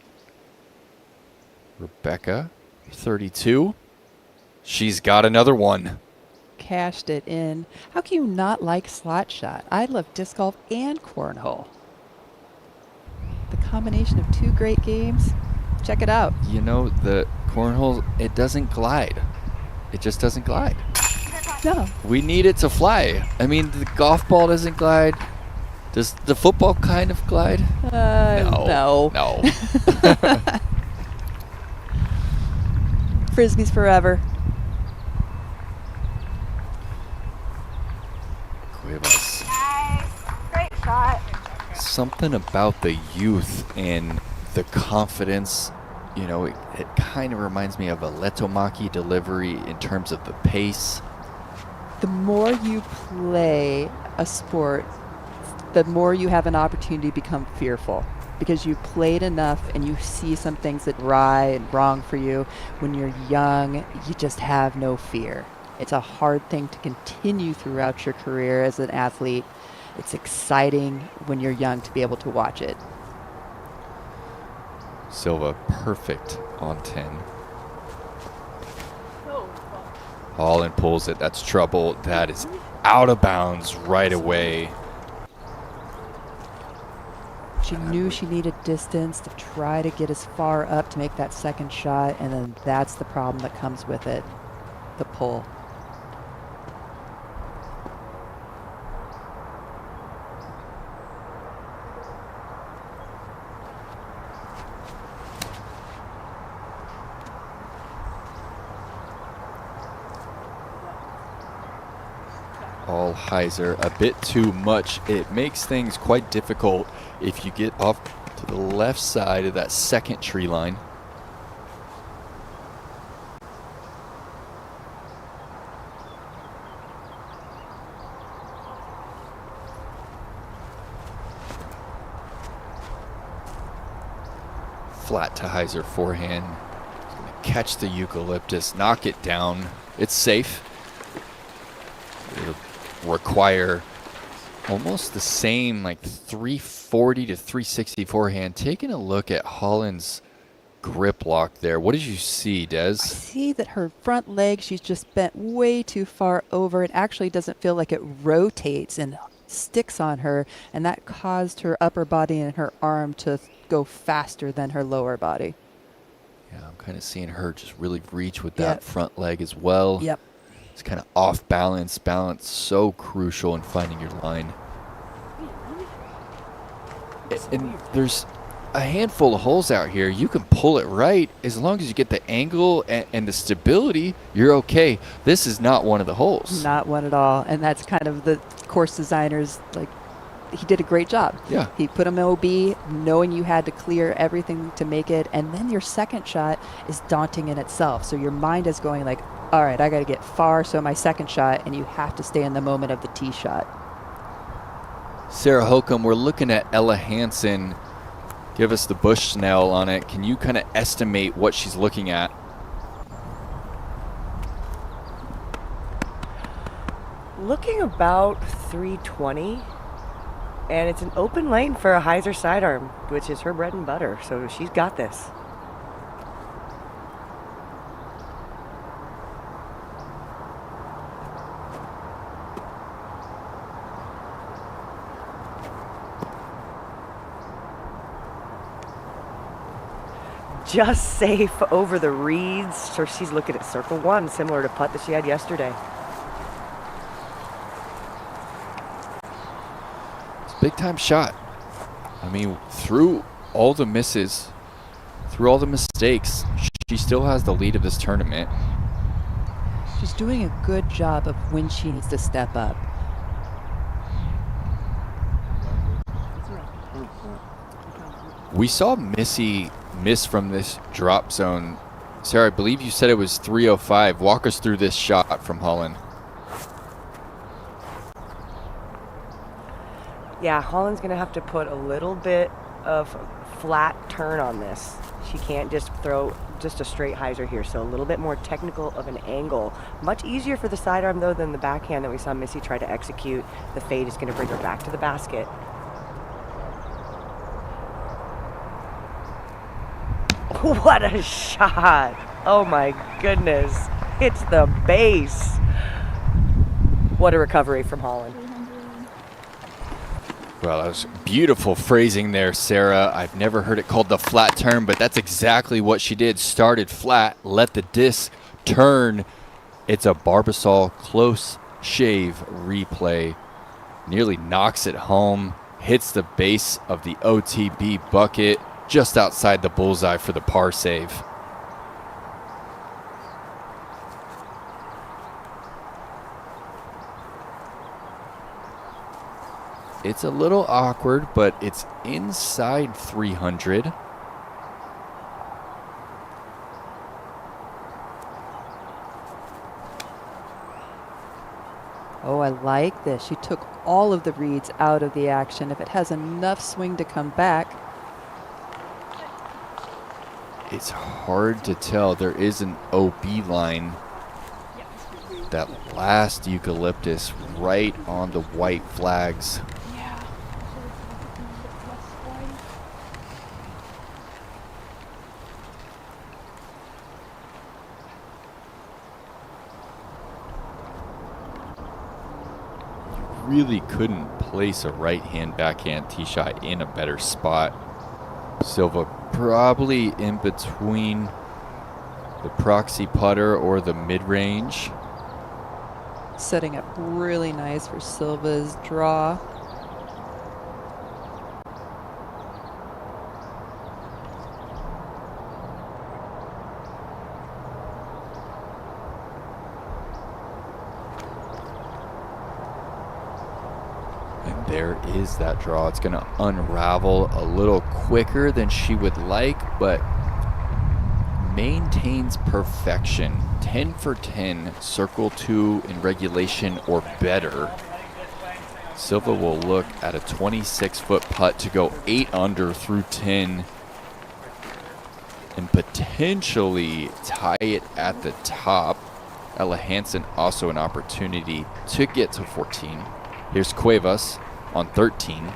Rebecca, 32. She's got another one. Cashed it in. How can you not like Slot Shot? I love disc golf and cornhole. The combination of two great games. Check it out. You know, the cornhole, it doesn't glide. It just doesn't glide. No. We need it to fly. I mean, the golf ball doesn't glide. Does the football kind of glide? No. No. Frisbees forever. Cuevas. Nice. Great shot. Something about the youth and the confidence, you know, it kind of reminds me of a Letomaki delivery in terms of the pace. The more you play a sport, the more you have an opportunity to become fearful, because you played enough and you see some things that right and wrong for you. When you're young, you just have no fear. It's a hard thing to continue throughout your career as an athlete. It's exciting when you're young to be able to watch it. Silva, perfect on 10. Holland pulls it. That's trouble. That is out of bounds right away. She knew she needed distance to try to get as far up to make that second shot, and then that's the problem that comes with it, the pull. All hyzer, a bit too much. It makes things quite difficult if you get off to the left side of that second tree line. Flat to hyzer forehand. Gonna catch the eucalyptus, knock it down. It's safe. It'll require almost the same, like 340 to 360 forehand. Taking a look at Holland's grip lock there. What did you see, Des? I see that her front leg, she's just bent way too far over. It actually doesn't feel like it rotates and sticks on her, and that caused her upper body and her arm to go faster than her lower body. Yeah, I'm kind of seeing her just really reach with that front leg as well. Yep. It's kind of off balance. Balance so crucial in finding your line. And there's a handful of holes out here. You can pull it right as long as you get the angle and the stability. You're okay. This is not one of the holes. Not one at all, and that's kind of the course designer's like he did a great job. Yeah. He put him OB, knowing you had to clear everything to make it, and then your second shot is daunting in itself. So your mind is going like, all right, I got to get far, so my second shot, and you have to stay in the moment of the tee shot. Sarah Hokom, we're looking at Ella Hansen. Give us the Bushnell on it. Can you kind of estimate what she's looking at? Looking about 320, and it's an open lane for a hyzer sidearm, which is her bread and butter, so she's got this. Just safe over the reeds, so she's looking at circle one, similar to putt that she had yesterday. Big time shot. I mean, through all the misses, through all the mistakes, she still has the lead of this tournament. She's doing a good job of when she needs to step up. We saw Missy miss from this drop zone. Sarah, I believe you said it was 305. Walk us through this shot from Holland. Yeah, Holland's going to have to put a little bit of flat turn on this. She can't just throw just a straight hyzer here, so a little bit more technical of an angle. Much easier for the sidearm, though, than the backhand that we saw Missy try to execute. The fade is going to bring her back to the basket. What a shot! Oh my goodness. It's the base. What a recovery from Holland. Well, that was beautiful phrasing there, Sarah. I've never heard it called the flat turn, but that's exactly what she did. Started flat, let the disc turn. It's a Barbasol close shave replay. Nearly knocks it home, hits the base of the OTB bucket, just outside the bullseye for the par save. It's a little awkward, but it's inside 300. Oh, I like this. She took all of the reeds out of the action. If it has enough swing to come back. It's hard to tell. There is an OB line. That last eucalyptus right on the white flags. Really couldn't place a right-hand backhand tee shot in a better spot. Silva probably in between the proxy putter or the mid-range. Setting up really nice for Silva's draw. And there is that draw. It's going to unravel a little quicker than she would like, but maintains perfection. 10 for 10, circle 2 in regulation or better. Silva will look at a 26-foot putt to go 8 under through 10 and potentially tie it at the top. Ella Hansen also an opportunity to get to 14. Here's Cuevas on 13.